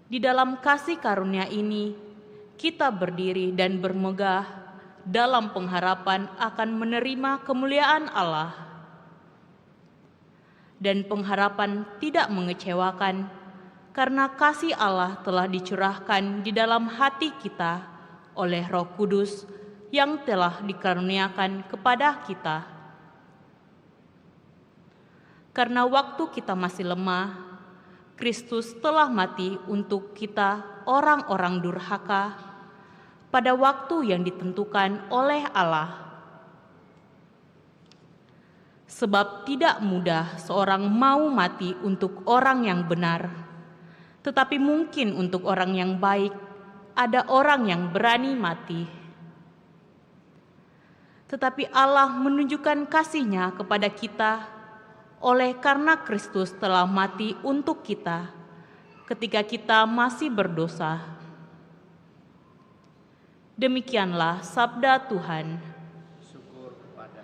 Di dalam kasih karunia ini, kita berdiri dan bermegah dalam pengharapan akan menerima kemuliaan Allah. Dan pengharapan tidak mengecewakan, karena kasih Allah telah dicurahkan di dalam hati kita oleh Roh Kudus yang telah dikaruniakan kepada kita. Karena waktu kita masih lemah, Kristus telah mati untuk kita orang-orang durhaka pada waktu yang ditentukan oleh Allah. Sebab tidak mudah seorang mau mati untuk orang yang benar, tetapi mungkin untuk orang yang baik ada orang yang berani mati. Tetapi Allah menunjukkan kasih-Nya kepada kita oleh karena Kristus telah mati untuk kita ketika kita masih berdosa. Demikianlah sabda Tuhan. Syukur kepada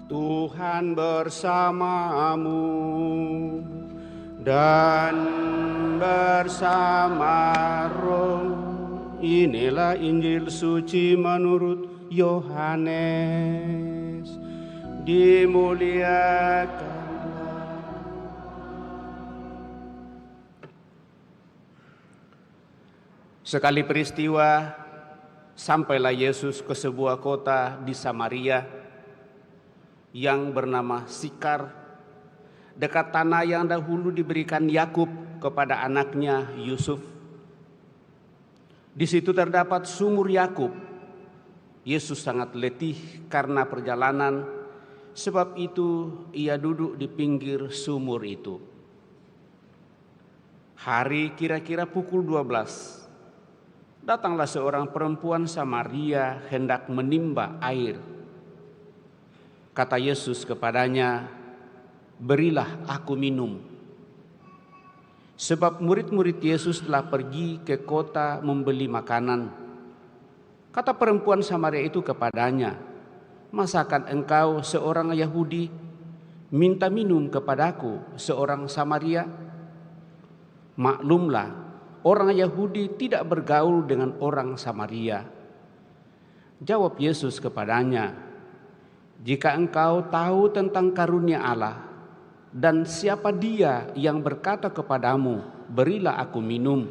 Tuhan bersamamu dan bersama roh. Inilah Injil suci menurut Yohanes. Dimuliakanlah. Sekali peristiwa, sampailah Yesus ke sebuah kota di Samaria yang bernama Sikar, dekat tanah yang dahulu diberikan Yakub kepada anaknya Yusuf. Di situ terdapat sumur Yakub. Yesus sangat letih karena perjalanan, sebab itu ia duduk di pinggir sumur itu. Hari kira-kira pukul 12, datanglah seorang perempuan Samaria hendak menimba air. Kata Yesus kepadanya, "Berilah aku minum." Sebab murid-murid Yesus telah pergi ke kota membeli makanan. Kata perempuan Samaria itu kepadanya, "Masakan engkau seorang Yahudi minta minum kepadaku seorang Samaria?" Maklumlah, orang Yahudi tidak bergaul dengan orang Samaria. Jawab Yesus kepadanya, "Jika engkau tahu tentang karunia Allah dan siapa Dia yang berkata kepadamu, 'Berilah aku minum,'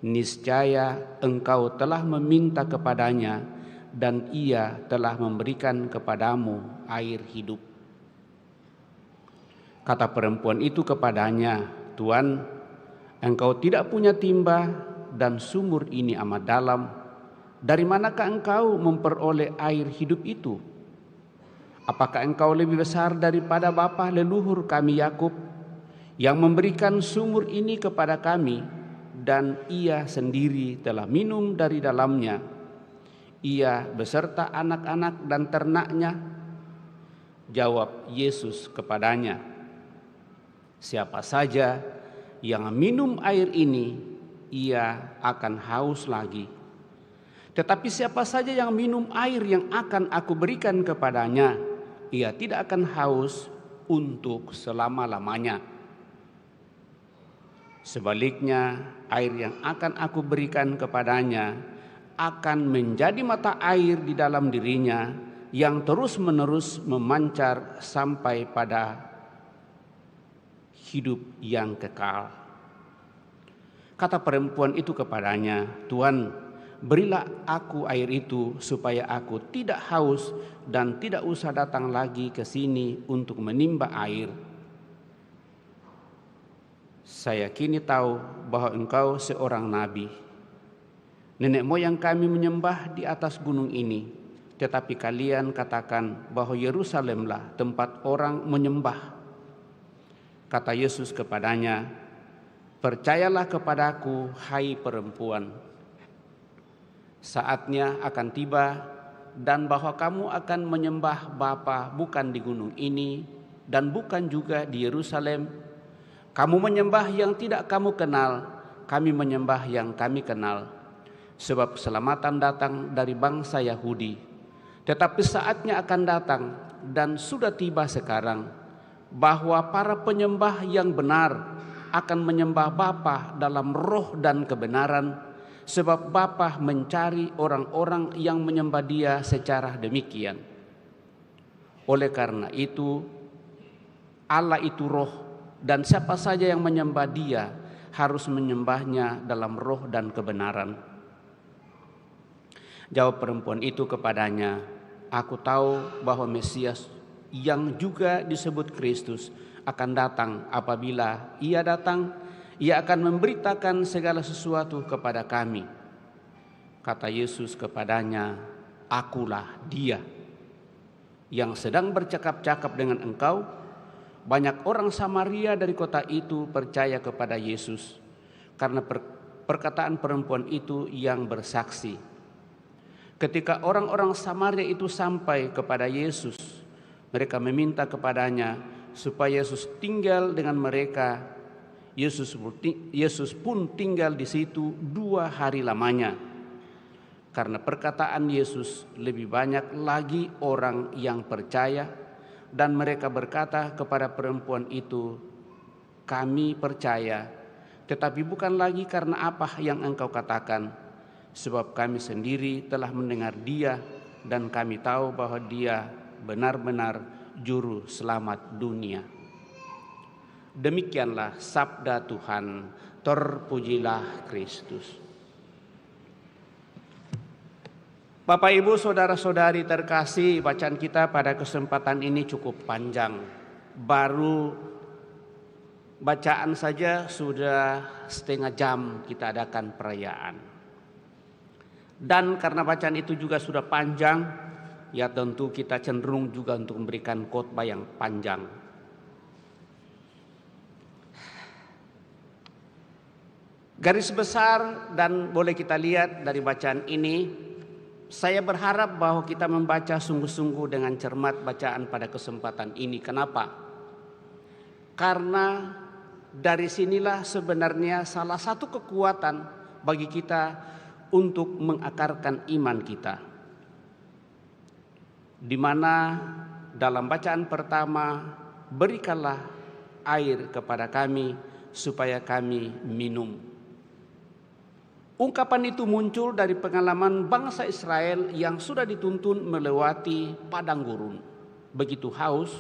niscaya engkau telah meminta kepadanya dan Ia telah memberikan kepadamu air hidup." Kata perempuan itu kepadanya, "Tuan, engkau tidak punya timba dan sumur ini amat dalam. Dari manakah engkau memperoleh air hidup itu? Apakah engkau lebih besar daripada bapa leluhur kami Yakub, yang memberikan sumur ini kepada kami dan ia sendiri telah minum dari dalamnya, ia beserta anak-anak dan ternaknya. Jawab Yesus kepadanya, siapa saja yang minum air ini, ia akan haus lagi. Tetapi siapa saja yang minum air yang akan aku berikan kepadanya, ia tidak akan haus untuk selama-lamanya. Sebaliknya, air yang akan aku berikan kepadanya akan menjadi mata air di dalam dirinya yang terus-menerus memancar sampai pada hidup yang kekal. Kata perempuan itu kepadanya, Tuhan, berilah aku air itu supaya aku tidak haus dan tidak usah datang lagi ke sini untuk menimba air. Saya kini tahu bahwa engkau seorang nabi. Nenek moyang kami menyembah di atas gunung ini, tetapi kalian katakan bahwa Yerusalemlah tempat orang menyembah. Kata Yesus kepadanya, percayalah kepadaku, hai perempuan. Saatnya akan tiba dan bahwa kamu akan menyembah Bapa bukan di gunung ini dan bukan juga di Yerusalem. Kamu menyembah yang tidak kamu kenal, kami menyembah yang kami kenal. Sebab keselamatan datang dari bangsa Yahudi. Tetapi saatnya akan datang dan sudah tiba sekarang, bahwa para penyembah yang benar akan menyembah Bapa dalam roh dan kebenaran, sebab Bapa mencari orang-orang yang menyembah Dia secara demikian. Oleh karena itu, Allah itu roh, dan siapa saja yang menyembah Dia harus menyembahnya dalam roh dan kebenaran. Jawab perempuan itu kepadanya, aku tahu bahwa Mesias yang juga disebut Kristus akan datang. Apabila Ia datang, Ia akan memberitakan segala sesuatu kepada kami. Kata Yesus kepadanya, akulah Dia yang sedang bercakap-cakap dengan engkau. Banyak orang Samaria dari kota itu percaya kepada Yesus karena perkataan perempuan itu yang bersaksi. Ketika orang-orang Samaria itu sampai kepada Yesus, mereka meminta kepadanya supaya Yesus tinggal dengan mereka. Yesus pun tinggal di situ 2 hari lamanya. Karena perkataan Yesus, lebih banyak lagi orang yang percaya. Dan mereka berkata kepada perempuan itu, kami percaya, tetapi bukan lagi karena apa yang engkau katakan, sebab kami sendiri telah mendengar Dia dan kami tahu bahwa Dia benar-benar juru selamat dunia. Demikianlah sabda Tuhan, terpujilah Kristus. Bapak, Ibu, saudara-saudari terkasih, bacaan kita pada kesempatan ini cukup panjang. Baru bacaan saja sudah setengah jam kita adakan perayaan. Dan karena bacaan itu juga sudah panjang, ya tentu kita cenderung juga untuk memberikan khotbah yang panjang. Garis besar dan boleh kita lihat dari bacaan ini, saya berharap bahwa kita membaca sungguh-sungguh dengan cermat bacaan pada kesempatan ini. Kenapa? Karena dari sinilah sebenarnya salah satu kekuatan bagi kita untuk mengakarkan iman kita. Di mana dalam bacaan pertama, berikanlah air kepada kami supaya kami minum. Ungkapan itu muncul dari pengalaman bangsa Israel yang sudah dituntun melewati padang gurun. Begitu haus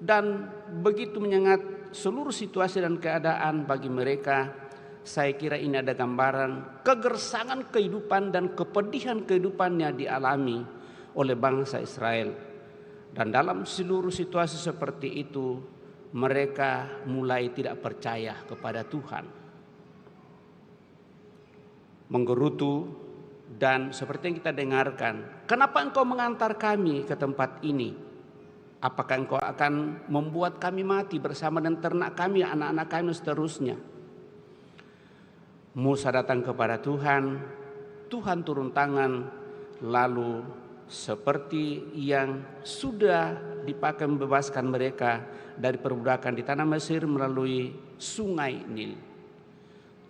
dan begitu menyengat seluruh situasi dan keadaan bagi mereka. Saya kira ini ada gambaran kegersangan kehidupan dan kepedihan kehidupannya dialami oleh bangsa Israel. Dan dalam seluruh situasi seperti itu, mereka mulai tidak percaya kepada Tuhan. Menggerutu dan seperti yang kita dengarkan, kenapa engkau mengantar kami ke tempat ini? Apakah engkau akan membuat kami mati bersama dengan ternak kami, anak-anak kami seterusnya? Musa datang kepada Tuhan, Tuhan turun tangan, lalu seperti yang sudah dipakai membebaskan mereka dari perbudakan di tanah Mesir melalui sungai Nil.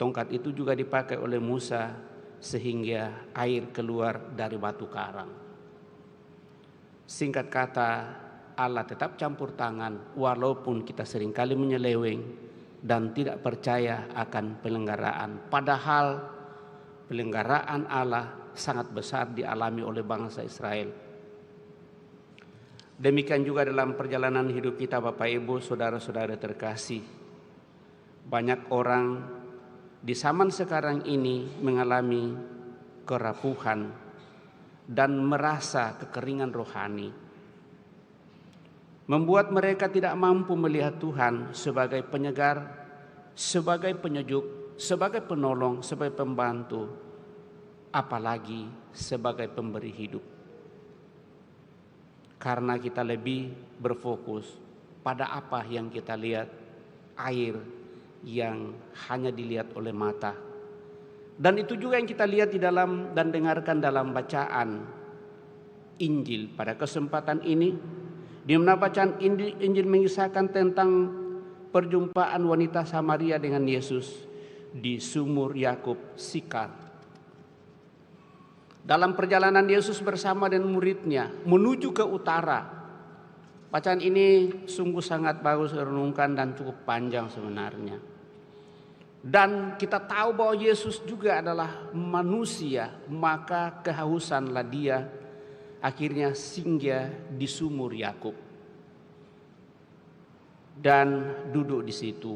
Tongkat itu juga dipakai oleh Musa sehingga air keluar dari batu karang. Singkat kata, Allah tetap campur tangan walaupun kita seringkali menyeleweng dan tidak percaya akan penyelenggaraan. Padahal penyelenggaraan Allah sangat besar dialami oleh bangsa Israel. Demikian juga dalam perjalanan hidup kita Bapak Ibu, saudara-saudara terkasih. Banyak orang di zaman sekarang ini mengalami kerapuhan dan merasa kekeringan rohani. Membuat mereka tidak mampu melihat Tuhan sebagai penyegar, sebagai penyejuk, sebagai penolong, sebagai pembantu, apalagi sebagai pemberi hidup. Karena kita lebih berfokus pada apa yang kita lihat, air yang hanya dilihat oleh mata. Dan itu juga yang kita lihat di dalam dan dengarkan dalam bacaan Injil pada kesempatan ini. Di mana bacaan Injil mengisahkan tentang perjumpaan wanita Samaria dengan Yesus di sumur Yakub Sikar. Dalam perjalanan Yesus bersama dengan muridnya menuju ke utara. Bacaan ini sungguh sangat bagus direnungkan dan cukup panjang sebenarnya. Dan kita tahu bahwa Yesus juga adalah manusia, maka kehausanlah dia akhirnya singgah di sumur Yakub dan duduk di situ.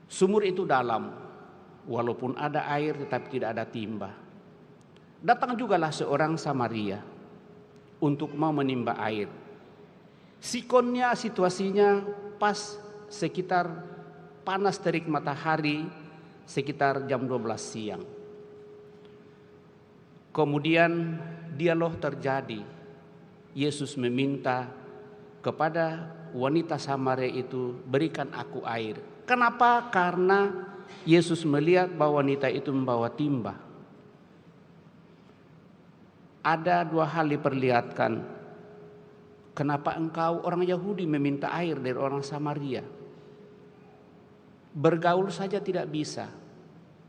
Sumur itu dalam. Walaupun ada air tetapi tidak ada timba. Datang jugalah seorang Samaria untuk mau menimba air. Sikonnya, situasinya pas sekitar panas terik matahari sekitar jam 12 siang. Kemudian dialog terjadi. Yesus meminta kepada wanita Samaria itu, berikan aku air. Kenapa? Karena Yesus melihat bahwa wanita itu membawa timba. Ada dua hal diperlihatkan. Kenapa engkau orang Yahudi meminta air dari orang Samaria? Bergaul saja tidak bisa,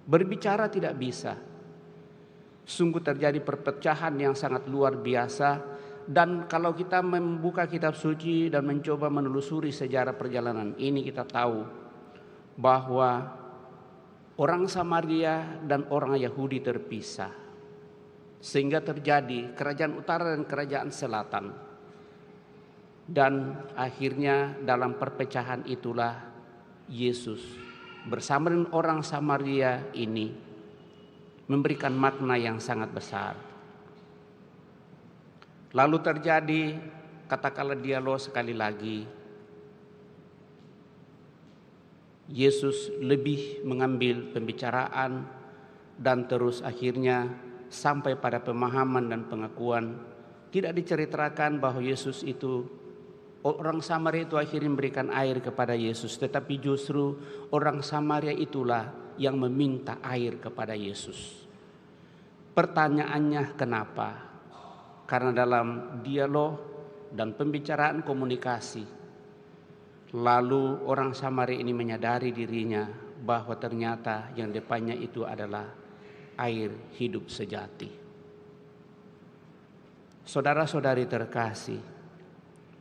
berbicara tidak bisa. Sungguh terjadi perpecahan yang sangat luar biasa. Dan kalau kita membuka kitab suci dan mencoba menelusuri sejarah perjalanan ini, kita tahu bahwa orang Samaria dan orang Yahudi terpisah, sehingga terjadi kerajaan utara dan kerajaan selatan. Dan akhirnya dalam perpecahan itulah Yesus bersama dengan orang Samaria ini memberikan makna yang sangat besar. Lalu terjadi katakanlah dialog sekali lagi. Yesus lebih mengambil pembicaraan dan terus akhirnya sampai pada pemahaman dan pengakuan. Tidak diceritakan bahwa Yesus itu, orang Samaria itu akhirnya memberikan air kepada Yesus, tetapi justru orang Samaria itulah yang meminta air kepada Yesus. Pertanyaannya kenapa? Karena dalam dialog dan pembicaraan komunikasi, lalu orang Samaria ini menyadari dirinya bahwa ternyata yang depannya itu adalah air hidup sejati. Saudara-saudari terkasih,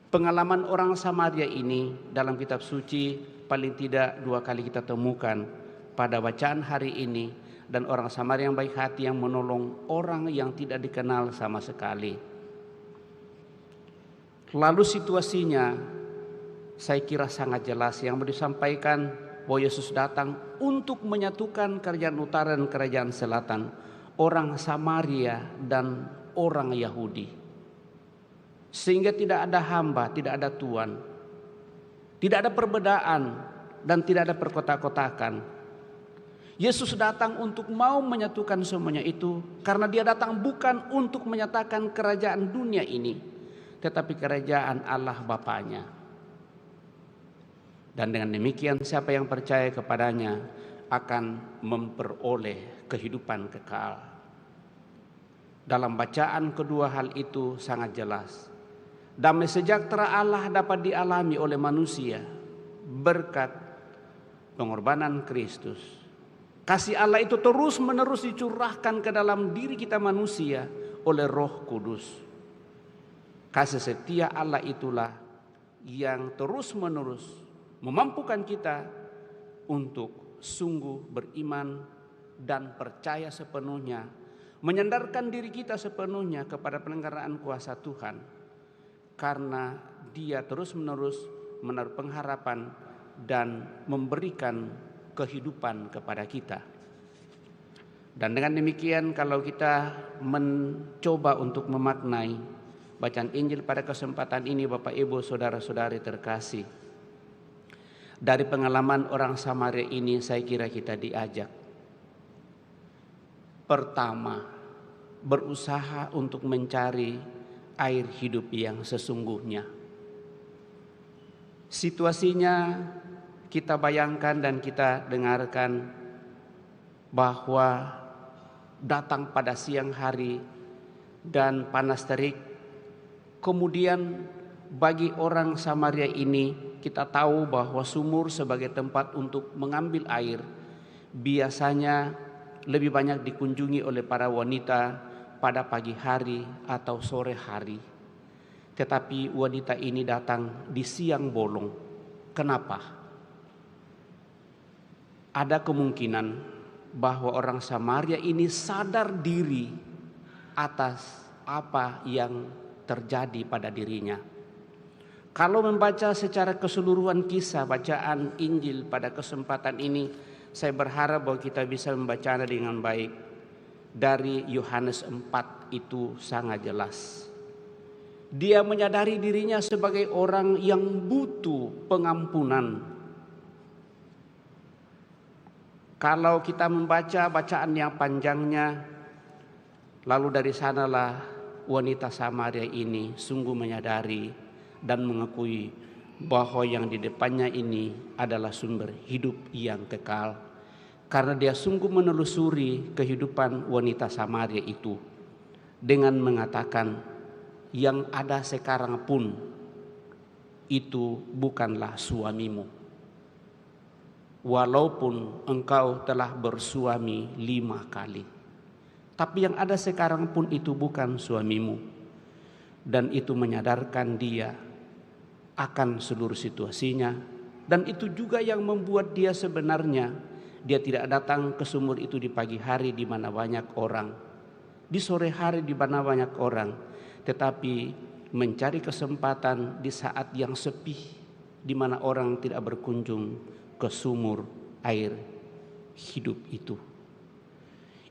pengalaman orang Samaria ini dalam kitab suci paling tidak 2 kali kita temukan pada bacaan hari ini. Dan orang Samaria yang baik hati yang menolong orang yang tidak dikenal sama sekali. Lalu situasinya saya kira sangat jelas yang mau disampaikan bahwa Yesus datang untuk menyatukan kerajaan utara dan kerajaan selatan, orang Samaria dan orang Yahudi. Sehingga tidak ada hamba, tidak ada tuan, tidak ada perbedaan dan tidak ada perkotak-kotakan. Yesus datang untuk mau menyatukan semuanya itu, karena dia datang bukan untuk menyatakan kerajaan dunia ini, tetapi kerajaan Allah Bapanya. Dan dengan demikian siapa yang percaya kepadanya akan memperoleh kehidupan kekal. Dalam bacaan kedua hal itu sangat jelas. Damai sejahtera Allah dapat dialami oleh manusia berkat pengorbanan Kristus. Kasih Allah itu terus menerus dicurahkan ke dalam diri kita manusia oleh Roh Kudus. Kasih setia Allah itulah yang terus menerus memampukan kita untuk sungguh beriman dan percaya sepenuhnya, menyandarkan diri kita sepenuhnya kepada penyelenggaraan kuasa Tuhan, karena Dia terus-menerus menaruh pengharapan dan memberikan kehidupan kepada kita. Dan dengan demikian, kalau kita mencoba untuk memaknai bacaan Injil pada kesempatan ini, Bapak Ibu Saudara-saudari terkasih, dari pengalaman orang Samaria ini saya kira kita diajak pertama berusaha untuk mencari air hidup yang sesungguhnya. Situasinya kita bayangkan dan kita dengarkan bahwa datang pada siang hari dan panas terik. Kemudian bagi orang Samaria ini kita tahu bahwa sumur sebagai tempat untuk mengambil air biasanya lebih banyak dikunjungi oleh para wanita pada pagi hari atau sore hari. Tetapi wanita ini datang di siang bolong. Kenapa? Ada kemungkinan bahwa orang Samaria ini sadar diri atas apa yang terjadi pada dirinya. Kalau membaca secara keseluruhan kisah bacaan Injil pada kesempatan ini, saya berharap bahwa kita bisa membacanya dengan baik. Dari Yohanes 4 itu sangat jelas. Dia menyadari dirinya sebagai orang yang butuh pengampunan. Kalau kita membaca bacaan yang panjangnya, lalu dari sanalah wanita Samaria ini sungguh menyadari dan mengakui bahwa yang di depannya ini adalah sumber hidup yang kekal. Karena dia sungguh menelusuri kehidupan wanita Samaria itu dengan mengatakan, yang ada sekarang pun itu bukanlah suamimu. Walaupun engkau telah bersuami 5 kali, tapi yang ada sekarang pun itu bukan suamimu. Dan itu menyadarkan dia akan seluruh situasinya. Dan itu juga yang membuat dia sebenarnya dia tidak datang ke sumur itu di pagi hari di mana banyak orang, di sore hari di mana banyak orang, tetapi mencari kesempatan di saat yang sepi, di mana orang tidak berkunjung ke sumur air hidup itu.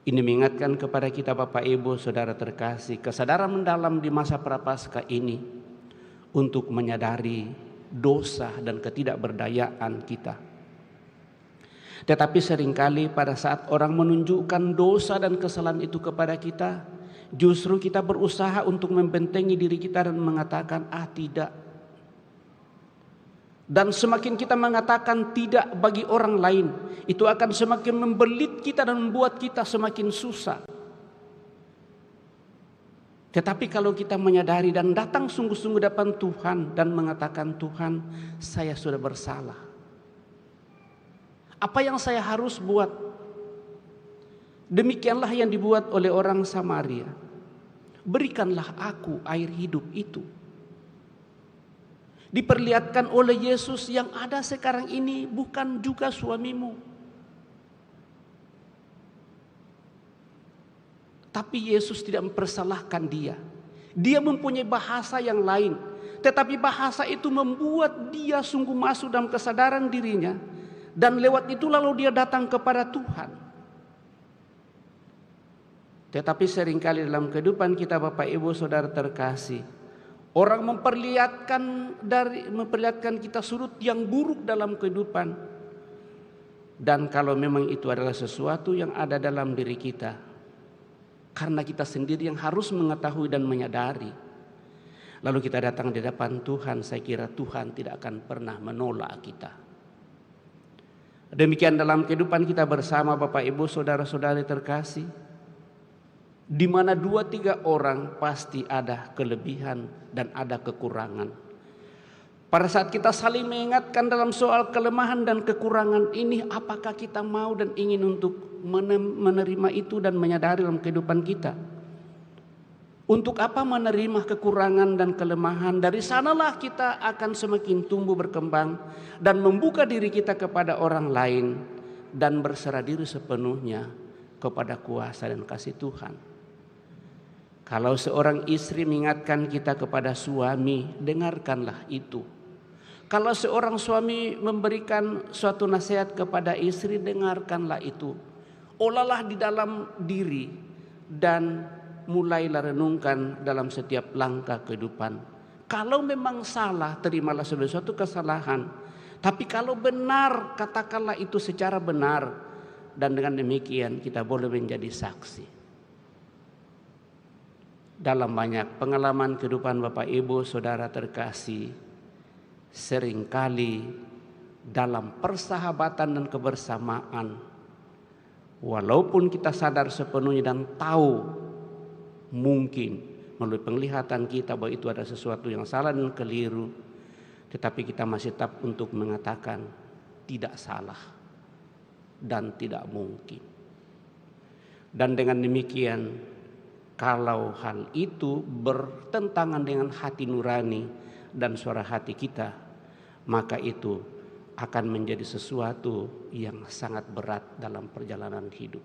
Ini mengingatkan kepada kita Bapak Ibu Saudara terkasih, kesadaran mendalam di masa prapaskah ini untuk menyadari dosa dan ketidakberdayaan kita. Tetapi seringkali pada saat orang menunjukkan dosa dan kesalahan itu kepada kita, justru kita berusaha untuk membentengi diri kita dan mengatakan, tidak. Dan semakin kita mengatakan tidak bagi orang lain, itu akan semakin membelit kita dan membuat kita semakin susah. Tetapi kalau kita menyadari dan datang sungguh-sungguh depan Tuhan dan mengatakan, Tuhan, saya sudah bersalah. Apa yang saya harus buat? Demikianlah yang dibuat oleh orang Samaria. Berikanlah aku air hidup itu. Diperlihatkan oleh Yesus, yang ada sekarang ini bukan juga suamimu. Tapi Yesus tidak mempersalahkan dia. Dia mempunyai bahasa yang lain. Tetapi bahasa itu membuat dia sungguh masuk dalam kesadaran dirinya. Dan lewat itu lalu dia datang kepada Tuhan. Tetapi seringkali dalam kehidupan kita Bapak Ibu Saudara terkasih, orang memperlihatkan kita sudut yang buruk dalam kehidupan. Dan kalau memang itu adalah sesuatu yang ada dalam diri kita, karena kita sendiri yang harus mengetahui dan menyadari, lalu kita datang di depan Tuhan, saya kira Tuhan tidak akan pernah menolak kita. Demikian dalam kehidupan kita bersama Bapak Ibu Saudara-saudari terkasih, di mana 2-3 orang pasti ada kelebihan dan ada kekurangan. Pada saat kita saling mengingatkan dalam soal kelemahan dan kekurangan ini, apakah kita mau dan ingin untuk menerima itu dan menyadari dalam kehidupan kita? Untuk apa menerima kekurangan dan kelemahan? Dari sanalah kita akan semakin tumbuh berkembang dan membuka diri kita kepada orang lain dan berserah diri sepenuhnya kepada kuasa dan kasih Tuhan. Kalau seorang istri mengingatkan kita kepada suami, dengarkanlah itu. Kalau seorang suami memberikan suatu nasihat kepada istri, dengarkanlah itu. Olahlah di dalam diri dan mulailah renungkan dalam setiap langkah kehidupan. Kalau memang salah, terimalah sebagai suatu kesalahan. Tapi kalau benar, katakanlah itu secara benar. Dan dengan demikian kita boleh menjadi saksi. Dalam banyak pengalaman kehidupan Bapak Ibu Saudara terkasih, seringkali dalam persahabatan dan kebersamaan, walaupun kita sadar sepenuhnya dan tahu mungkin melalui penglihatan kita bahwa itu ada sesuatu yang salah dan keliru, tetapi kita masih tetap untuk mengatakan tidak salah dan tidak mungkin. Dan dengan demikian, kalau hal itu bertentangan dengan hati nurani dan suara hati kita, maka itu akan menjadi sesuatu yang sangat berat dalam perjalanan hidup.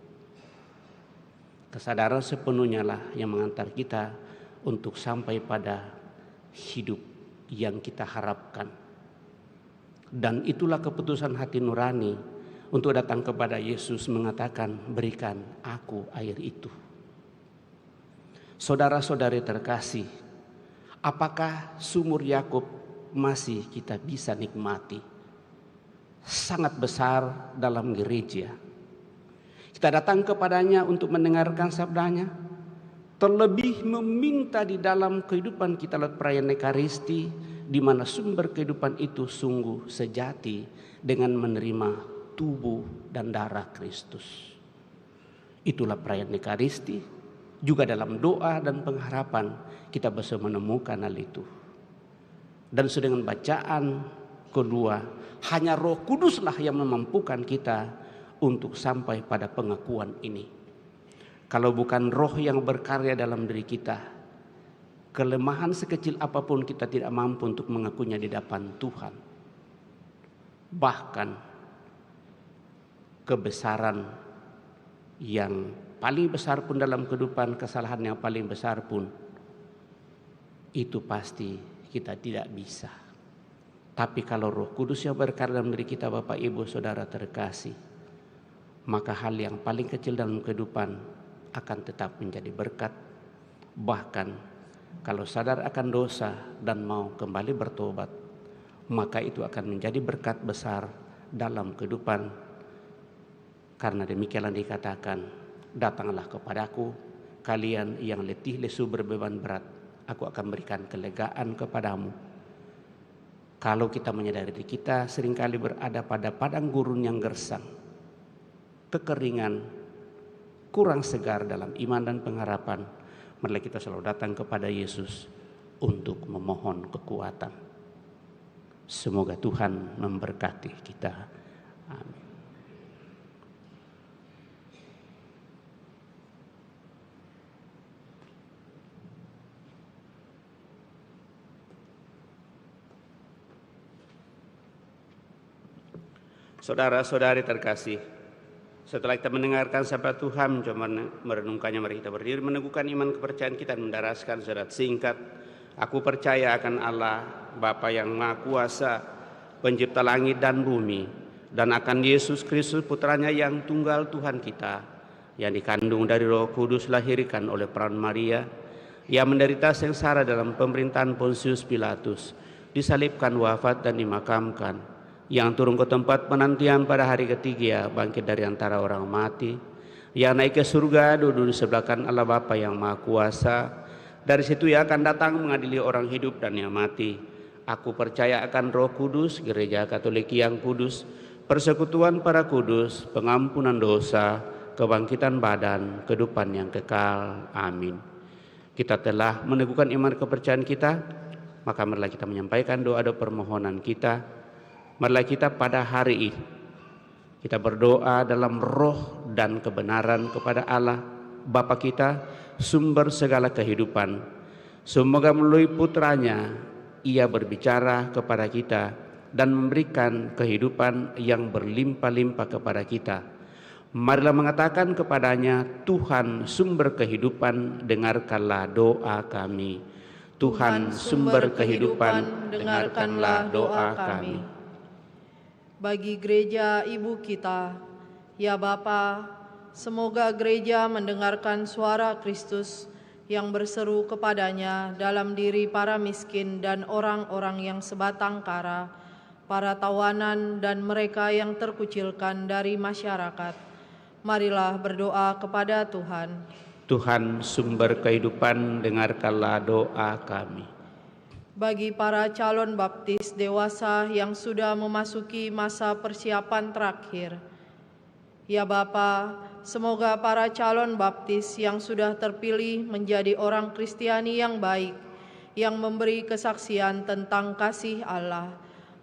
Kesadaran sepenuhnya lah yang mengantar kita untuk sampai pada hidup yang kita harapkan. Dan itulah keputusan hati nurani untuk datang kepada Yesus mengatakan, berikan aku air itu. Saudara-saudari terkasih, apakah sumur Yakub masih kita bisa nikmati? Sangat besar dalam gereja. Kita datang kepadanya untuk mendengarkan sabdanya, terlebih meminta di dalam kehidupan kita lewat perayaan Ekaristi, di mana sumber kehidupan itu sungguh sejati dengan menerima tubuh dan darah Kristus. Itulah perayaan Ekaristi. Juga dalam doa dan pengharapan kita bisa menemukan hal itu. Dan sedang bacaan kedua, hanya Roh Kuduslah yang memampukan kita untuk sampai pada pengakuan ini. Kalau bukan Roh yang berkarya dalam diri kita, kelemahan sekecil apapun kita tidak mampu untuk mengakuinya di hadapan Tuhan. Bahkan kebesaran yang paling besar pun dalam kehidupan, kesalahan yang paling besar pun, itu pasti kita tidak bisa. Tapi kalau Roh Kudus yang berkarya dalam diri kita Bapak Ibu Saudara terkasih, maka hal yang paling kecil dalam kehidupan akan tetap menjadi berkat. Bahkan kalau sadar akan dosa dan mau kembali bertobat, maka itu akan menjadi berkat besar dalam kehidupan. Karena demikianlah dikatakan, datanglah kepadaku kalian yang letih lesu berbeban berat, aku akan berikan kelegaan kepadamu. Kalau kita menyadari diri kita seringkali berada pada padang gurun yang gersang, kekeringan, kurang segar dalam iman dan pengharapan, marilah kita selalu datang kepada Yesus untuk memohon kekuatan. Semoga Tuhan memberkati kita. Amin. Saudara-saudari terkasih, setelah kita mendengarkan sabda Tuhan, mencoba merenungkannya, mari kita berdiri meneguhkan iman kepercayaan kita dan mendaraskan syahadat singkat. Aku percaya akan Allah, Bapa yang Maha Kuasa, Pencipta langit dan bumi, dan akan Yesus Kristus Putranya yang tunggal Tuhan kita, yang dikandung dari Roh Kudus, lahirkan oleh peran Maria, yang menderita sengsara dalam pemerintahan Pontius Pilatus, disalibkan, wafat dan dimakamkan, yang turun ke tempat penantian pada hari ketiga, bangkit dari antara orang mati, yang naik ke surga, duduk di sebelah kanan Allah Bapa yang Maha Kuasa. Dari situ ia akan datang mengadili orang hidup dan yang mati. Aku percaya akan Roh Kudus, Gereja Katolik yang kudus, persekutuan para kudus, pengampunan dosa, kebangkitan badan, kehidupan yang kekal. Amin. Kita telah meneguhkan iman kepercayaan kita, maka marilah kita menyampaikan doa-doa permohonan kita. Marilah kita pada hari ini kita berdoa dalam roh dan kebenaran kepada Allah Bapa kita, sumber segala kehidupan. Semoga melalui putranya Ia berbicara kepada kita dan memberikan kehidupan yang berlimpah-limpah kepada kita. Marilah mengatakan kepadanya, Tuhan sumber kehidupan, dengarkanlah doa kami. Tuhan sumber kehidupan, dengarkanlah doa kami. Bagi gereja ibu kita, ya Bapa, semoga gereja mendengarkan suara Kristus yang berseru kepadanya dalam diri para miskin dan orang-orang yang sebatang kara, para tawanan dan mereka yang terkucilkan dari masyarakat. Marilah berdoa kepada Tuhan. Tuhan sumber kehidupan, dengarkanlah doa kami. Bagi para calon baptis dewasa yang sudah memasuki masa persiapan terakhir, ya Bapa, semoga para calon baptis yang sudah terpilih menjadi orang Kristiani yang baik, yang memberi kesaksian tentang kasih Allah.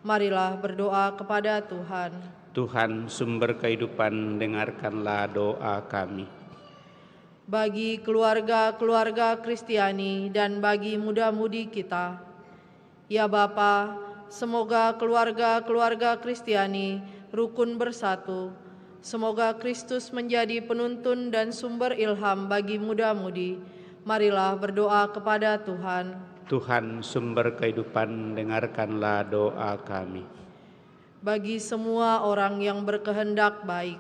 Marilah berdoa kepada Tuhan. Tuhan sumber kehidupan, dengarkanlah doa kami. Bagi keluarga-keluarga Kristiani dan bagi muda-mudi kita, ya Bapa, semoga keluarga-keluarga Kristiani rukun bersatu. Semoga Kristus menjadi penuntun dan sumber ilham bagi muda-mudi. Marilah berdoa kepada Tuhan. Tuhan sumber kehidupan, dengarkanlah doa kami. Bagi semua orang yang berkehendak baik,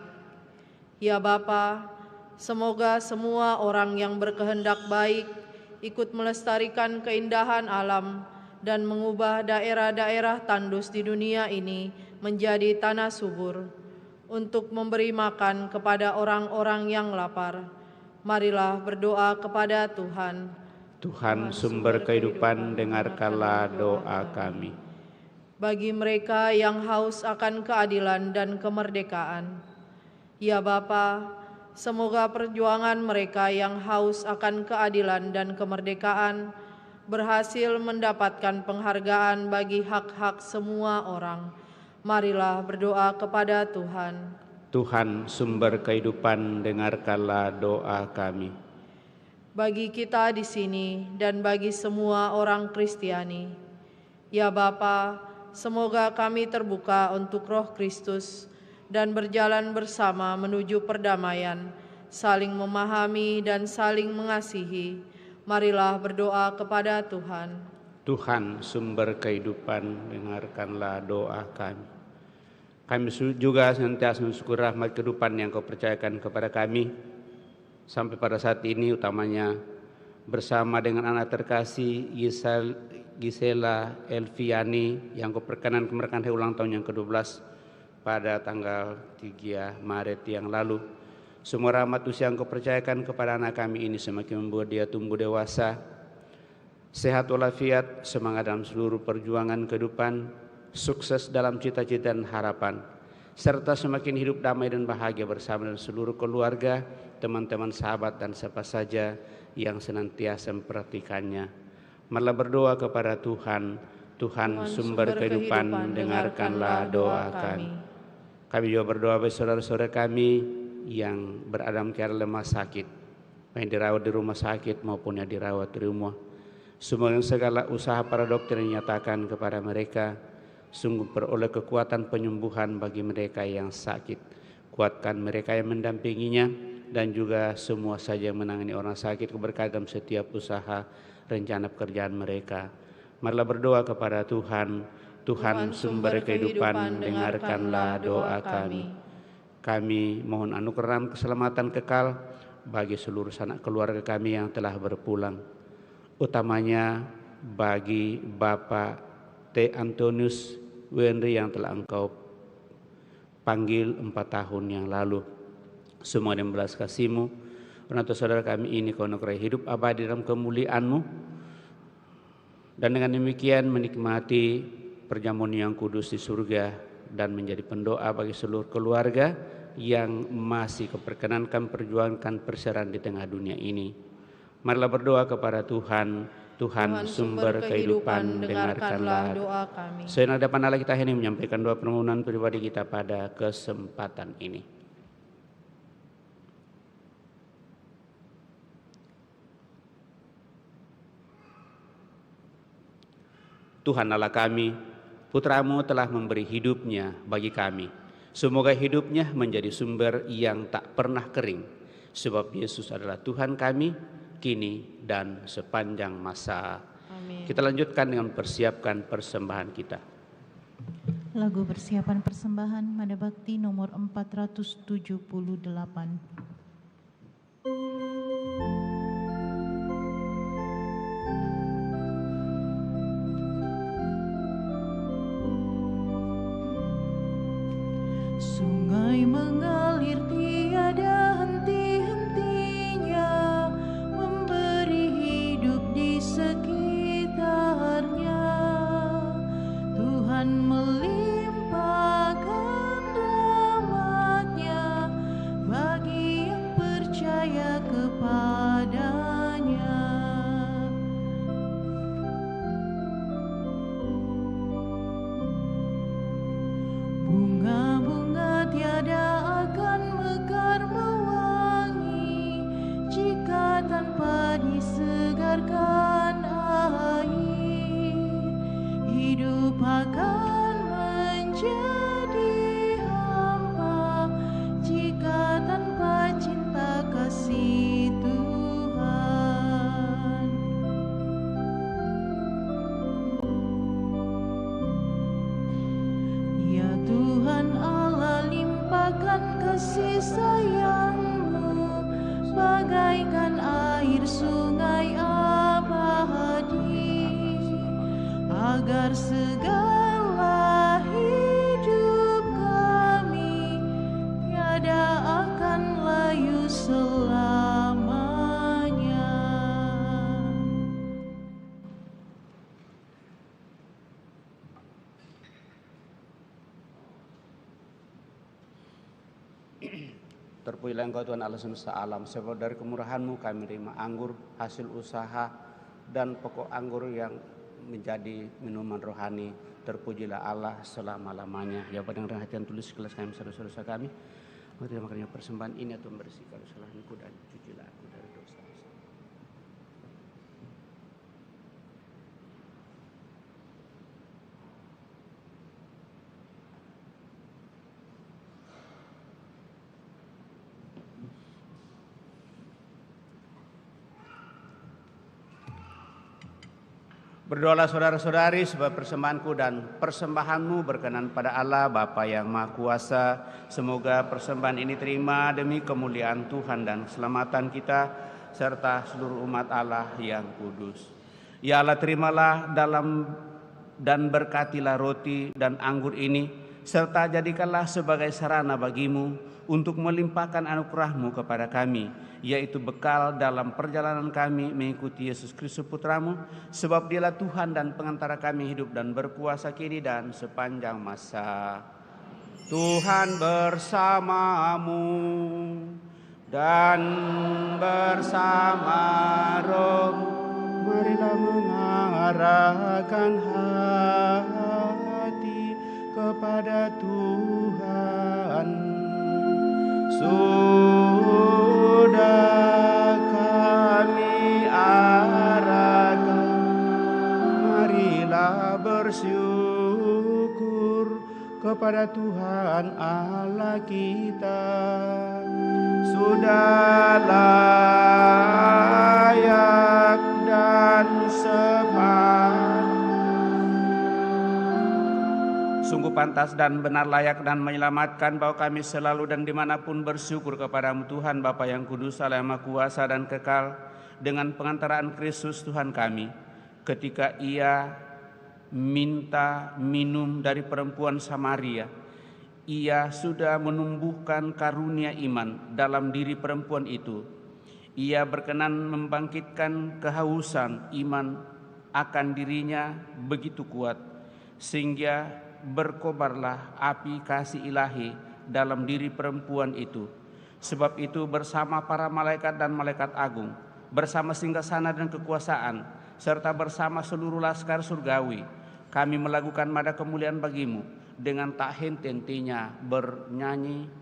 ya Bapa, semoga semua orang yang berkehendak baik ikut melestarikan keindahan alam dan mengubah daerah-daerah tandus di dunia ini menjadi tanah subur untuk memberi makan kepada orang-orang yang lapar. Marilah berdoa kepada Tuhan. Tuhan sumber kehidupan, dengarkanlah doa kami. Bagi mereka yang haus akan keadilan dan kemerdekaan, ya Bapa, semoga perjuangan mereka yang haus akan keadilan dan kemerdekaan berhasil mendapatkan penghargaan bagi hak-hak semua orang. Marilah berdoa kepada Tuhan. Tuhan sumber kehidupan, dengarkanlah doa kami. Bagi kita di sini dan bagi semua orang Kristiani, ya Bapa, semoga kami terbuka untuk Roh Kristus dan berjalan bersama menuju perdamaian, saling memahami dan saling mengasihi. Marilah berdoa kepada Tuhan. Tuhan sumber kehidupan, dengarkanlah doa kami. Kami juga senantiasa mensyukur rahmat kehidupan yang Kau percayakan kepada kami sampai pada saat ini, utamanya bersama dengan anak terkasih Gisela Elviani yang Kau perkenan kemerdekaan ulang tahun yang ke-12 pada tanggal 3 Maret yang lalu. Semua rahmat usia yang Kau percayakan kepada anak kami ini semakin membuat dia tumbuh dewasa, sehat walafiat, semangat dalam seluruh perjuangan kehidupan, sukses dalam cita-cita dan harapan, serta semakin hidup damai dan bahagia bersama dengan seluruh keluarga, teman-teman, sahabat, dan siapa saja yang senantiasa memperhatikannya. Marilah berdoa kepada Tuhan. Tuhan sumber kehidupan, dengarkanlah doa kami. Kami juga berdoa bagi saudara-saudara kami yang berada dalam keadaan lemah sakit, yang dirawat di rumah sakit maupun yang dirawat di rumah. Semoga segala usaha para dokter yang nyatakan kepada mereka sungguh beroleh kekuatan penyembuhan bagi mereka yang sakit. Kuatkan mereka yang mendampinginya dan juga semua saja yang menangani orang sakit, keberkatan dalam setiap usaha rencana pekerjaan mereka. Marilah berdoa kepada Tuhan. Tuhan sumber kehidupan, dengarkanlah doa kami. Kami mohon anugerah keselamatan kekal bagi seluruh sanak keluarga kami yang telah berpulang, utamanya bagi Bapak T. Antonius Wenry yang telah Engkau panggil 4 tahun yang lalu. Semua dengan belas kasih-Mu, untuk saudara kami ini Kau anugerai hidup abadi dalam kemuliaan-Mu, dan dengan demikian menikmati perjamuan yang kudus di surga dan menjadi pendoa bagi seluruh keluarga yang masih keperkenankan perjuangkan perseraian di tengah dunia ini. Marilah berdoa kepada Tuhan. Tuhan sumber kehidupan, dengarkanlah doa kami. Sehingga depan Allah kita ini menyampaikan doa permohonan pribadi kita pada kesempatan ini. Tuhan Allah kami, Putra-Mu telah memberi hidupnya bagi kami. Semoga hidupnya menjadi sumber yang tak pernah kering. Sebab Yesus adalah Tuhan kami, kini dan sepanjang masa. Amin. Kita lanjutkan dengan persiapkan persembahan kita. Lagu persiapan persembahan Mada Bakti nomor 478. Sungai mengalir tiada henti-hentinya, memberi hidup di sekitarnya. Tuhan melimpahkan rahmat-Nya bagi yang percaya kepadanya. Bunga-bunga tiada akan mekar mewangi jika tanpa disegarkan air. Hidup akan menjadi hampa jika tanpa cinta kasih Tuhan. Ya Tuhan Allah, limpahkan kasih sayang-Mu bagaikan air sungai abadi, agar segala hidup kami tiada akan layu selamanya. Terpujilah Engkau Tuhan Allah semesta alam, sebab dari kemurahan-Mu kami menerima anggur hasil usaha dan pokok anggur yang menjadi minuman rohani. Terpujilah Allah selama-lamanya. Ya pada yang hati yang tulis kelas kami saudara-saudara kami. Terima kasih persembahan ini Tuhan, bersihkan kesalahanku dan cucilah aku dari dosa. Berdoalah saudara-saudari sebab persembahanku dan persembahanmu berkenan pada Allah Bapa yang Maha Kuasa. Semoga persembahan ini terima demi kemuliaan Tuhan dan keselamatan kita serta seluruh umat Allah yang kudus. Ya Allah, terimalah dalam dan berkatilah roti dan anggur ini, serta jadikanlah sebagai sarana bagimu untuk melimpahkan anugerah-Mu kepada kami, yaitu bekal dalam perjalanan kami mengikuti Yesus Kristus Putra-Mu, sebab Dialah Tuhan dan pengantara kami hidup dan berkuasa kini dan sepanjang masa. Tuhan bersamamu dan bersama roh-Mu. Marilah mengarahkan hati kepada Tuhan. Sudah kami arahkan, marilah bersyukur kepada Tuhan Allah kita. Sudah layak dan sepadan, sungguh pantas dan benar, layak dan menyelamatkan bahwa kami selalu dan dimanapun bersyukur kepada-Mu Tuhan Bapa yang kudus, Allah yang Maha Kuasa dan kekal, dengan pengantaraan Kristus Tuhan kami, ketika Ia minta minum dari perempuan Samaria. Ia sudah menumbuhkan karunia iman dalam diri perempuan itu. Ia berkenan membangkitkan kehausan iman akan dirinya begitu kuat, sehingga berkobarlah api kasih ilahi dalam diri perempuan itu. Sebab itu bersama para malaikat dan malaikat agung, bersama singgasana dan kekuasaan, serta bersama seluruh laskar surgawi, kami melakukan nada kemuliaan bagimu dengan tak henti-hentinya bernyanyi.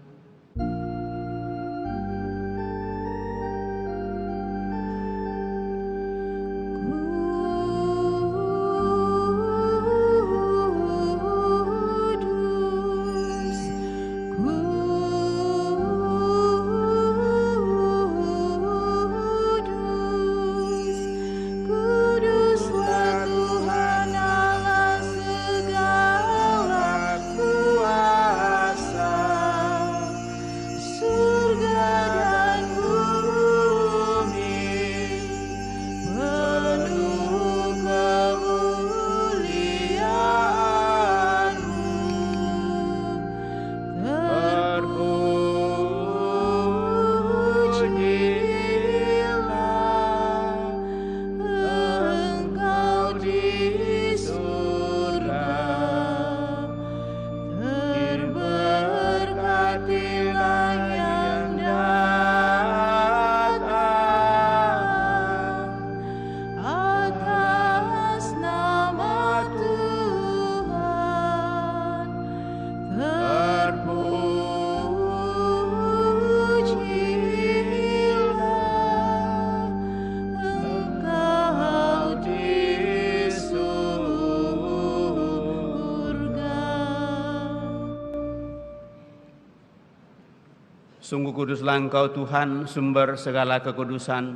Sungguh kuduslah Engkau Tuhan, sumber segala kekudusan.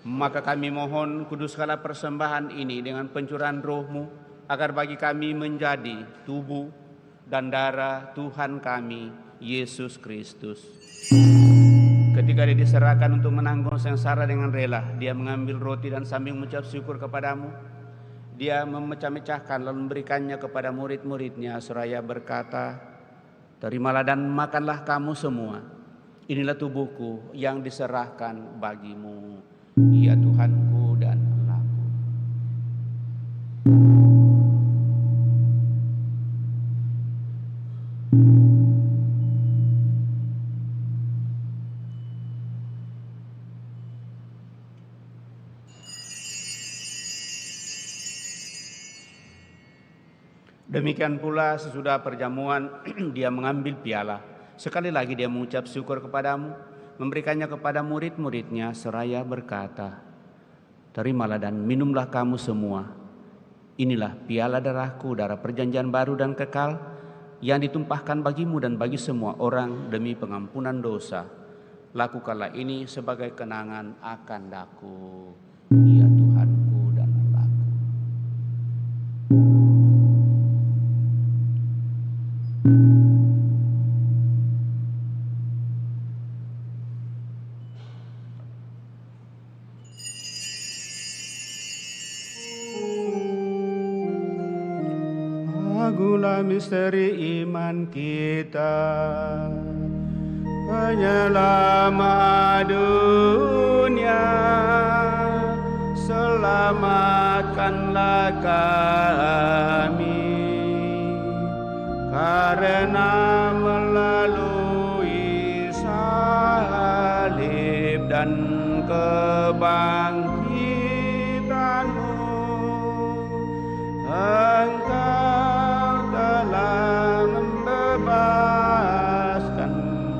Maka kami mohon kuduskanlah persembahan ini dengan pencurahan Roh-Mu, agar bagi kami menjadi tubuh dan darah Tuhan kami, Yesus Kristus. Ketika dia diserahkan untuk menanggung sengsara dengan rela, dia mengambil roti dan sambil mengucap syukur kepadamu, dia memecah-mecahkan lalu memberikannya kepada murid-muridnya seraya berkata, "Terimalah dan makanlah kamu semua. Inilah tubuhku yang diserahkan bagimu. Ya Tuhanku dan Allahku." Demikian pula sesudah perjamuan dia mengambil piala. Sekali lagi dia mengucap syukur kepadamu, memberikannya kepada murid-muridnya seraya berkata, "Terimalah dan minumlah kamu semua. Inilah piala darahku, darah perjanjian baru dan kekal, yang ditumpahkan bagimu dan bagi semua orang demi pengampunan dosa. Lakukanlah ini sebagai kenangan akan daku. Ya Tuhanku dan Allahku." Agunglah misteri iman kita, penyelamat dunia, selamatkanlah kami, karena melalui salib dan kebangkitanmu, Engkau telah membebaskan kami.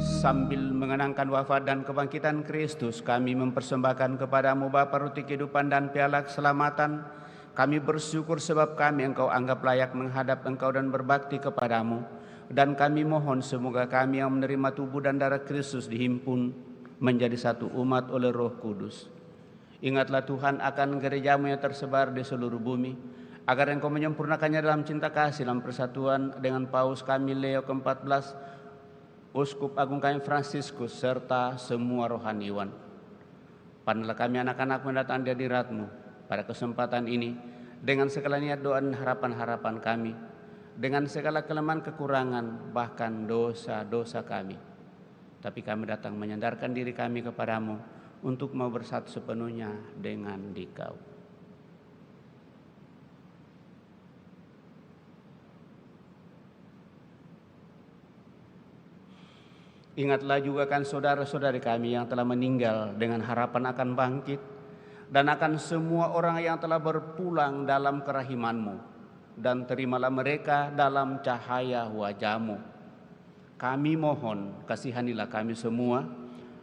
Sambil mengenangkan wafat dan kebangkitan Kristus, kami mempersembahkan kepadamu Bapa roti kehidupan dan piala keselamatan. Kami bersyukur sebab kami Engkau anggap layak menghadap Engkau dan berbakti kepadamu. Dan kami mohon semoga kami yang menerima tubuh dan darah Kristus dihimpun menjadi satu umat oleh Roh Kudus. Ingatlah Tuhan akan gerejamu yang tersebar di seluruh bumi, agar Engkau menyempurnakannya dalam cinta kasih, dalam persatuan dengan Paus kami Leo ke-14, Uskup Agung kami Fransiskus, serta semua rohaniwan. Pandanglah kami anak-anak mendatang di hadirat-Mu pada kesempatan ini, dengan segala niat doa dan harapan-harapan kami, dengan segala kelemahan kekurangan, bahkan dosa-dosa kami. Tapi kami datang menyandarkan diri kami kepadamu, untuk mau bersatu sepenuhnya dengan Dikau. Ingatlah juga kan saudara-saudari kami yang telah meninggal dengan harapan akan bangkit, dan akan semua orang yang telah berpulang dalam kerahiman-Mu, dan terimalah mereka dalam cahaya wajah-Mu. Kami mohon, kasihanilah kami semua,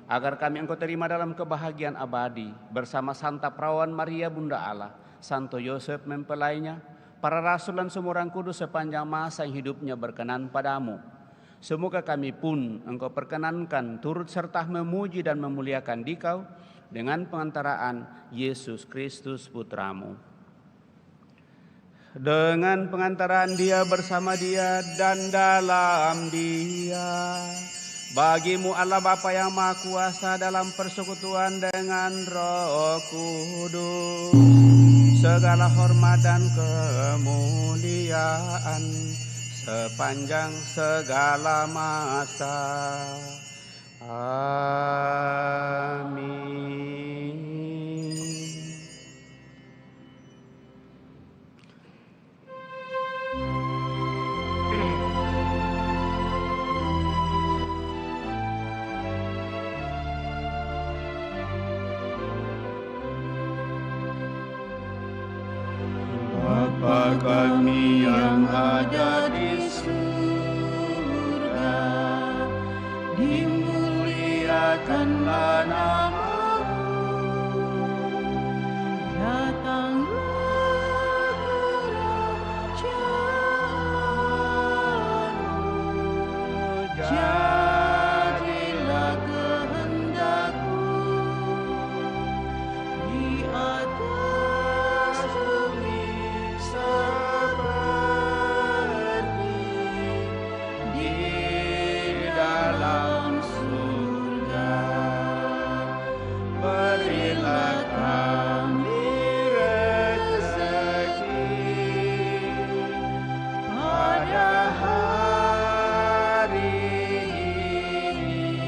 agar kami Engkau terima dalam kebahagiaan abadi, bersama Santa Perawan Maria Bunda Allah, Santo Yosef mempelainya, para rasul dan semua orang kudus sepanjang masa yang hidupnya berkenan padamu. Semoga kami pun Engkau perkenankan turut serta memuji dan memuliakan Dikau dengan pengantaraan Yesus Kristus Putra-Mu. Dengan pengantaraan Dia, bersama Dia, dan dalam Dia, bagi-Mu Allah Bapa yang Maha Kuasa dalam persekutuan dengan Roh Kudus, segala hormat dan kemuliaan sepanjang segala masa. Amin. Bapa kami yang ada di surga, dimuliakanlah nama-Mu, datanglah kerajaan-Mu, jadilah kehendak-Mu di atas bumi seperti di dalam surga. Berilah kami rezeki pada hari ini,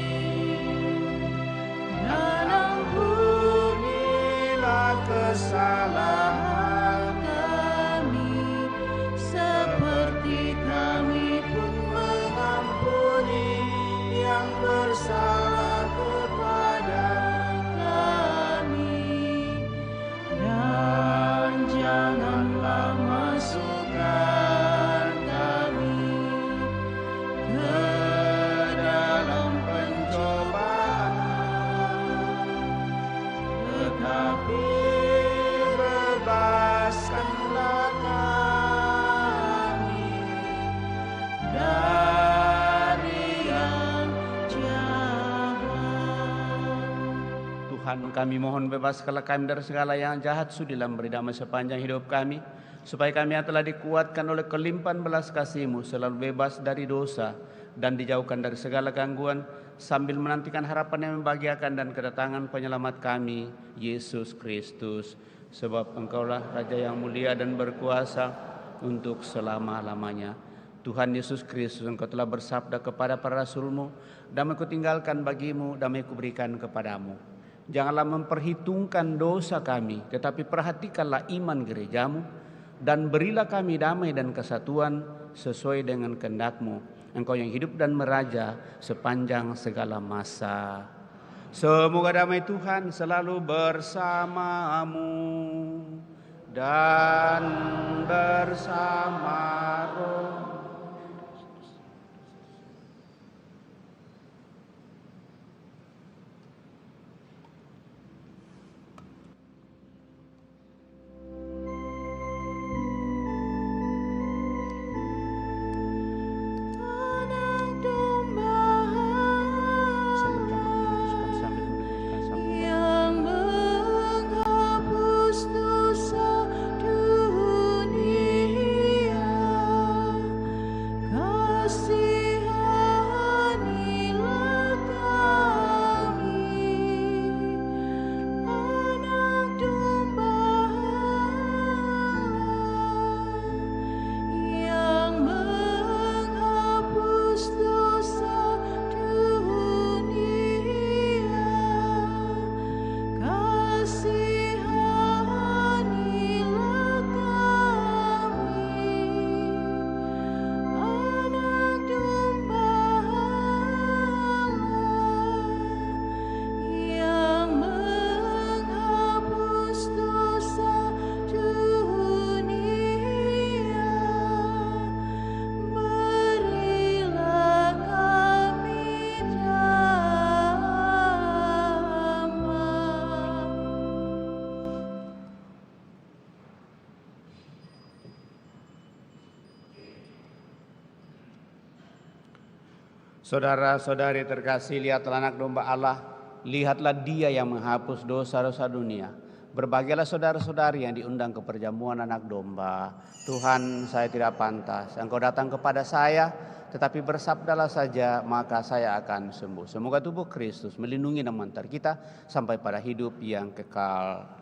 dan ampunilah kesalahan kami, seperti kami pun mengampuni yang bersalah kepada kami. Dan janganlah masukkan kami ke dalam pencobaan, tetapi bebaskanlah kami dari yang jahat. Tuhan, kami mohon bebaskanlah kami dari segala yang jahat, sudilah beri damai sepanjang hidup kami, supaya kami yang telah dikuatkan oleh kelimpahan belas kasih-Mu selalu bebas dari dosa dan dijauhkan dari segala gangguan, sambil menantikan harapan yang membahagiakan dan kedatangan penyelamat kami, Yesus Kristus. Sebab Engkaulah Raja yang mulia dan berkuasa untuk selama-lamanya. Tuhan Yesus Kristus, Engkau telah bersabda kepada para rasul-Mu, damai Kutinggalkan bagi-Mu, damai Kuberikan kepadamu. Janganlah memperhitungkan dosa kami, tetapi perhatikanlah iman gereja-Mu, dan berilah kami damai dan kesatuan sesuai dengan kehendak-Mu. Engkau yang hidup dan meraja sepanjang segala masa. Semoga damai Tuhan selalu bersamamu dan bersama roh. Yang menghapus dosa dunia, Saudara-saudari terkasih, lihatlah anak domba Allah, lihatlah Dia yang menghapus dosa-dosa dunia. Berbahagialah saudara-saudari yang diundang ke perjamuan anak domba. Tuhan, saya tidak pantas Engkau datang kepada saya, tetapi bersabdalah saja, maka saya akan sembuh. Semoga tubuh Kristus melindungi dan mengantar kita sampai pada hidup yang kekal.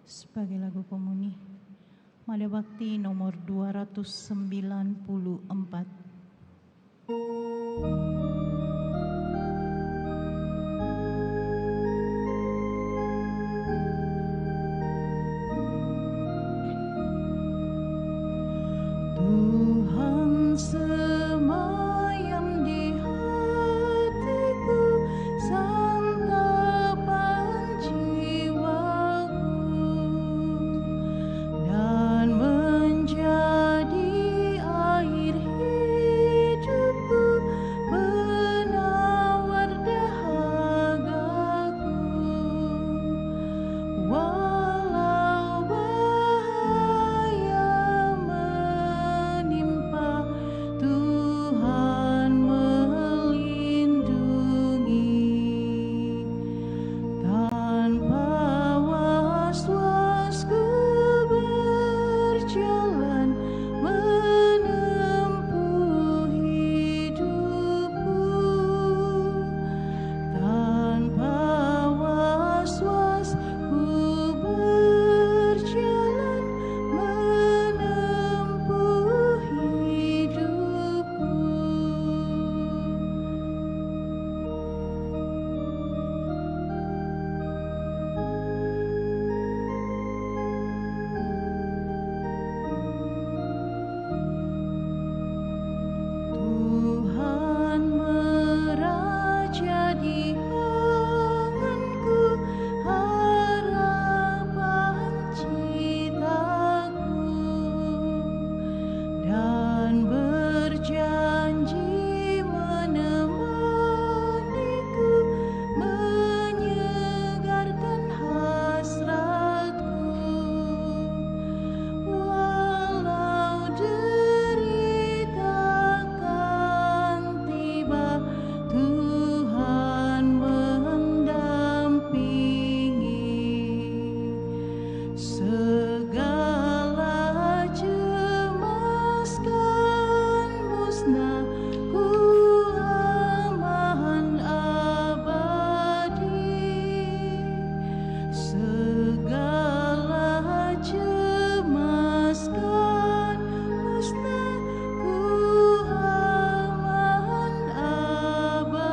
Sebagai lagu komuni, Mada Bakti nomor 294. Tuhan semayam di hatiku, santapan jiwaku, dan menjadi air hidupku, penawar dahagaku. Walau bahaya menimpa, Tuhan melindungi. Tanpa was-was ku berjalan menempuh hidupku. Tanpa was-was ku berjalan menempuh hidupku. Tuhan meraja di anganku, harapan cintaku, dan berjanji menemaniku, menyegarkan hasratku. Walau derita akan tiba, Tuhan mendampingi. Segala cemas kan musnah, ku aman abadi. Segala cemas kan musnah, ku aman abadi.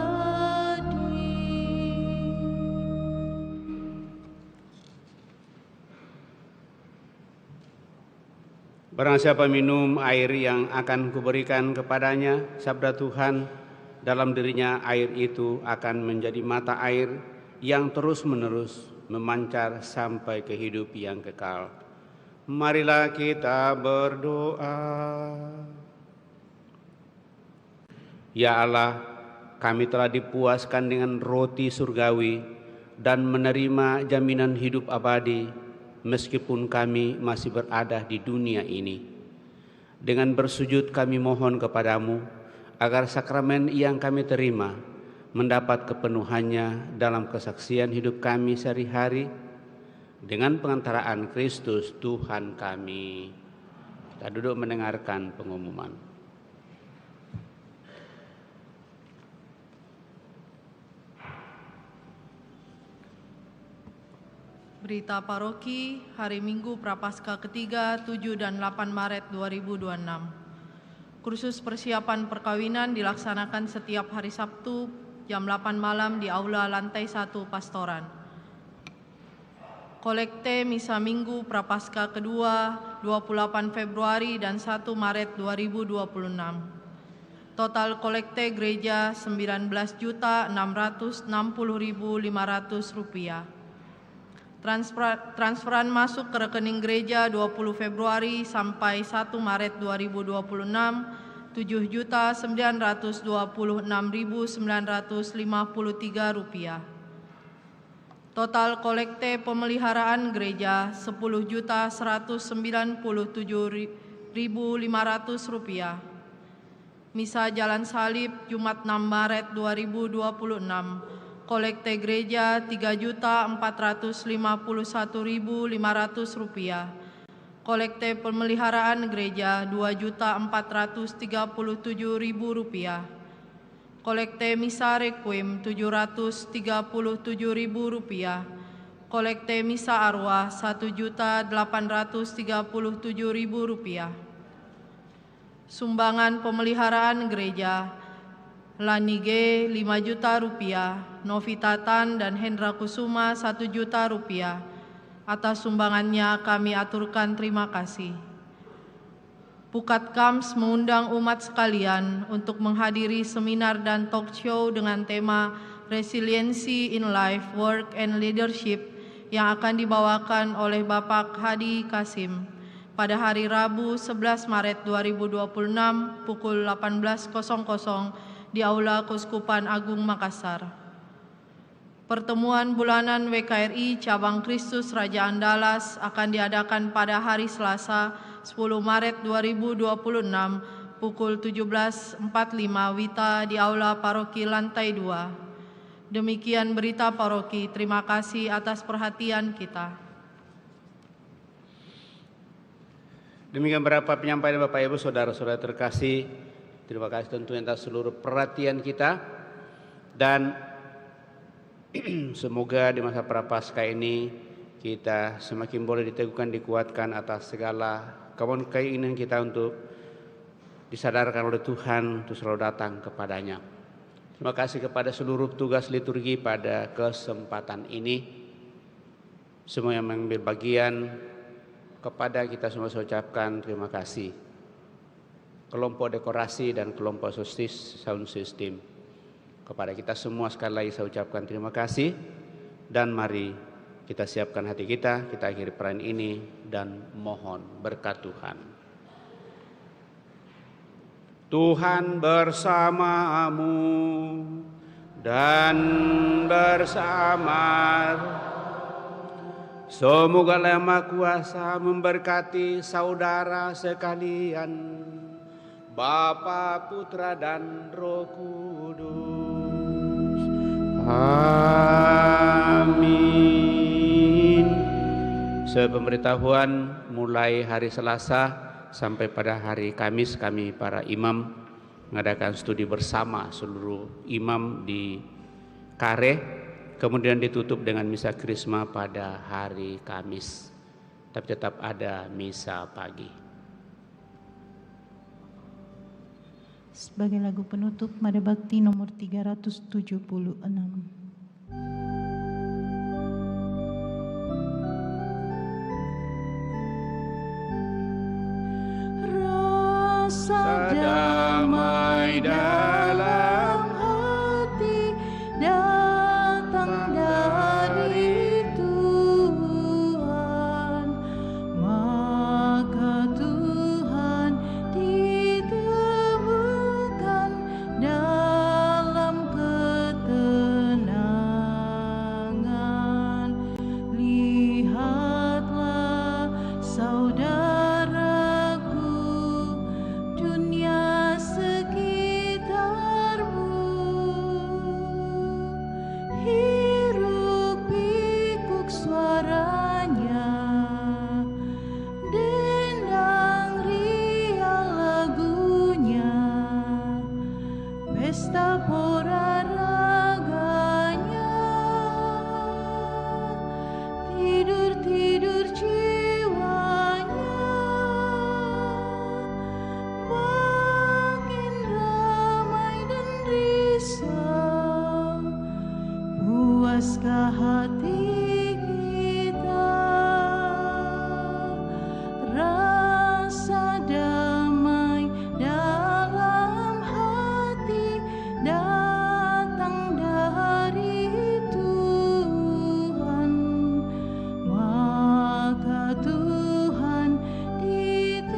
Barang siapa minum air yang akan kuberikan kepadanya, sabda Tuhan, dalam dirinya air itu akan menjadi mata air yang terus-menerus memancar sampai ke hidup yang kekal. Marilah kita berdoa. Ya Allah, kami telah dipuaskan dengan roti surgawi dan menerima jaminan hidup abadi meskipun kami masih berada di dunia ini. Dengan bersujud kami mohon kepadamu agar sakramen yang kami terima mendapat kepenuhannya dalam kesaksian hidup kami sehari-hari dengan pengantaraan Kristus Tuhan kami. Kita duduk mendengarkan pengumuman. Berita Paroki hari Minggu Prapaskah ketiga 7 dan 8 Maret 2026. Kursus persiapan perkawinan dilaksanakan setiap hari Sabtu jam 8 malam di Aula Lantai 1 Pastoran. Kolekte Misa Minggu Prapaskah kedua 28 Februari dan 1 Maret 2026. Total kolekte gereja Rp19.660.500. Transferan masuk ke rekening gereja 20 Februari sampai 1 Maret 2026 Rp7.926.953. Total kolekte pemeliharaan gereja Rp10.197.500. Misa Jalan Salib Jumat 6 Maret 2026. Kolekte gereja Rp3.451.500. Kolekte pemeliharaan gereja Rp2.437.000. Kolekte Misa Requiem Rp737.000. kolekte misa arwah Rp1.837.000, sumbangan pemeliharaan gereja Lanige Rp5 juta, Novita Tan dan Hendra Kusuma Rp1 juta. Atas sumbangannya kami aturkan terima kasih. Pukat Kams mengundang umat sekalian untuk menghadiri seminar dan talk show dengan tema Resiliency in Life, Work and Leadership yang akan dibawakan oleh Bapak Hadi Kasim pada hari Rabu 11 Maret 2026 pukul 18.00 di Aula Keuskupan Agung Makassar. Pertemuan bulanan WKRI Cabang Kristus Raja Andalas akan diadakan pada hari Selasa 10 Maret 2026 pukul 17.45 WITA di Aula Paroki Lantai 2. Demikian berita paroki. Terima kasih atas perhatian kita. Demikian beberapa penyampaian Bapak Ibu Saudara-saudara terkasih. Terima kasih tentunya atas seluruh perhatian kita, dan semoga di masa Prapaskah ini kita semakin boleh diteguhkan, dikuatkan atas segala keinginan kita untuk disadarkan oleh Tuhan untuk selalu datang kepadanya. Terima kasih kepada seluruh tugas liturgi pada kesempatan ini. Semua yang mengambil bagian, kepada kita semua saya ucapkan terima kasih. Kelompok dekorasi dan kelompok sound system, kepada kita semua sekali lagi saya ucapkan terima kasih. Dan mari kita siapkan hati kita akhiri perayaan ini dan mohon berkat Tuhan. Tuhan bersamamu dan bersama. Semoga Yang Maha Kuasa memberkati saudara sekalian, Bapa, Putra, dan Roh Kudus. Amin. Sepemberitahuan mulai hari Selasa sampai pada hari Kamis kami para imam mengadakan studi bersama seluruh imam di Kare, kemudian ditutup dengan misa Krisma pada hari Kamis. Tapi tetap ada misa pagi. Sebagai lagu penutup, Mada Bakti nomor 376. Rasa damai dalam hati datang dari Tuhan, maka Tuhan ditemukan dalam ketenangan. Lihatlah saudaraku, dunia sekitarmu, hiruk pikuk suaranya, dendang riang lagunya, pesta pora raganya, tidur-tidur jiwanya, makin ramai dan risau. Puaskah hati kita? Rasa damai dalam hati datang dari Tuhan, maka Tuhan ditemukan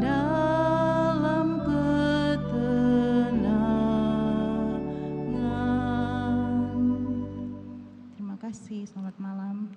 dalam ketenangan. Terima kasih, selamat malam.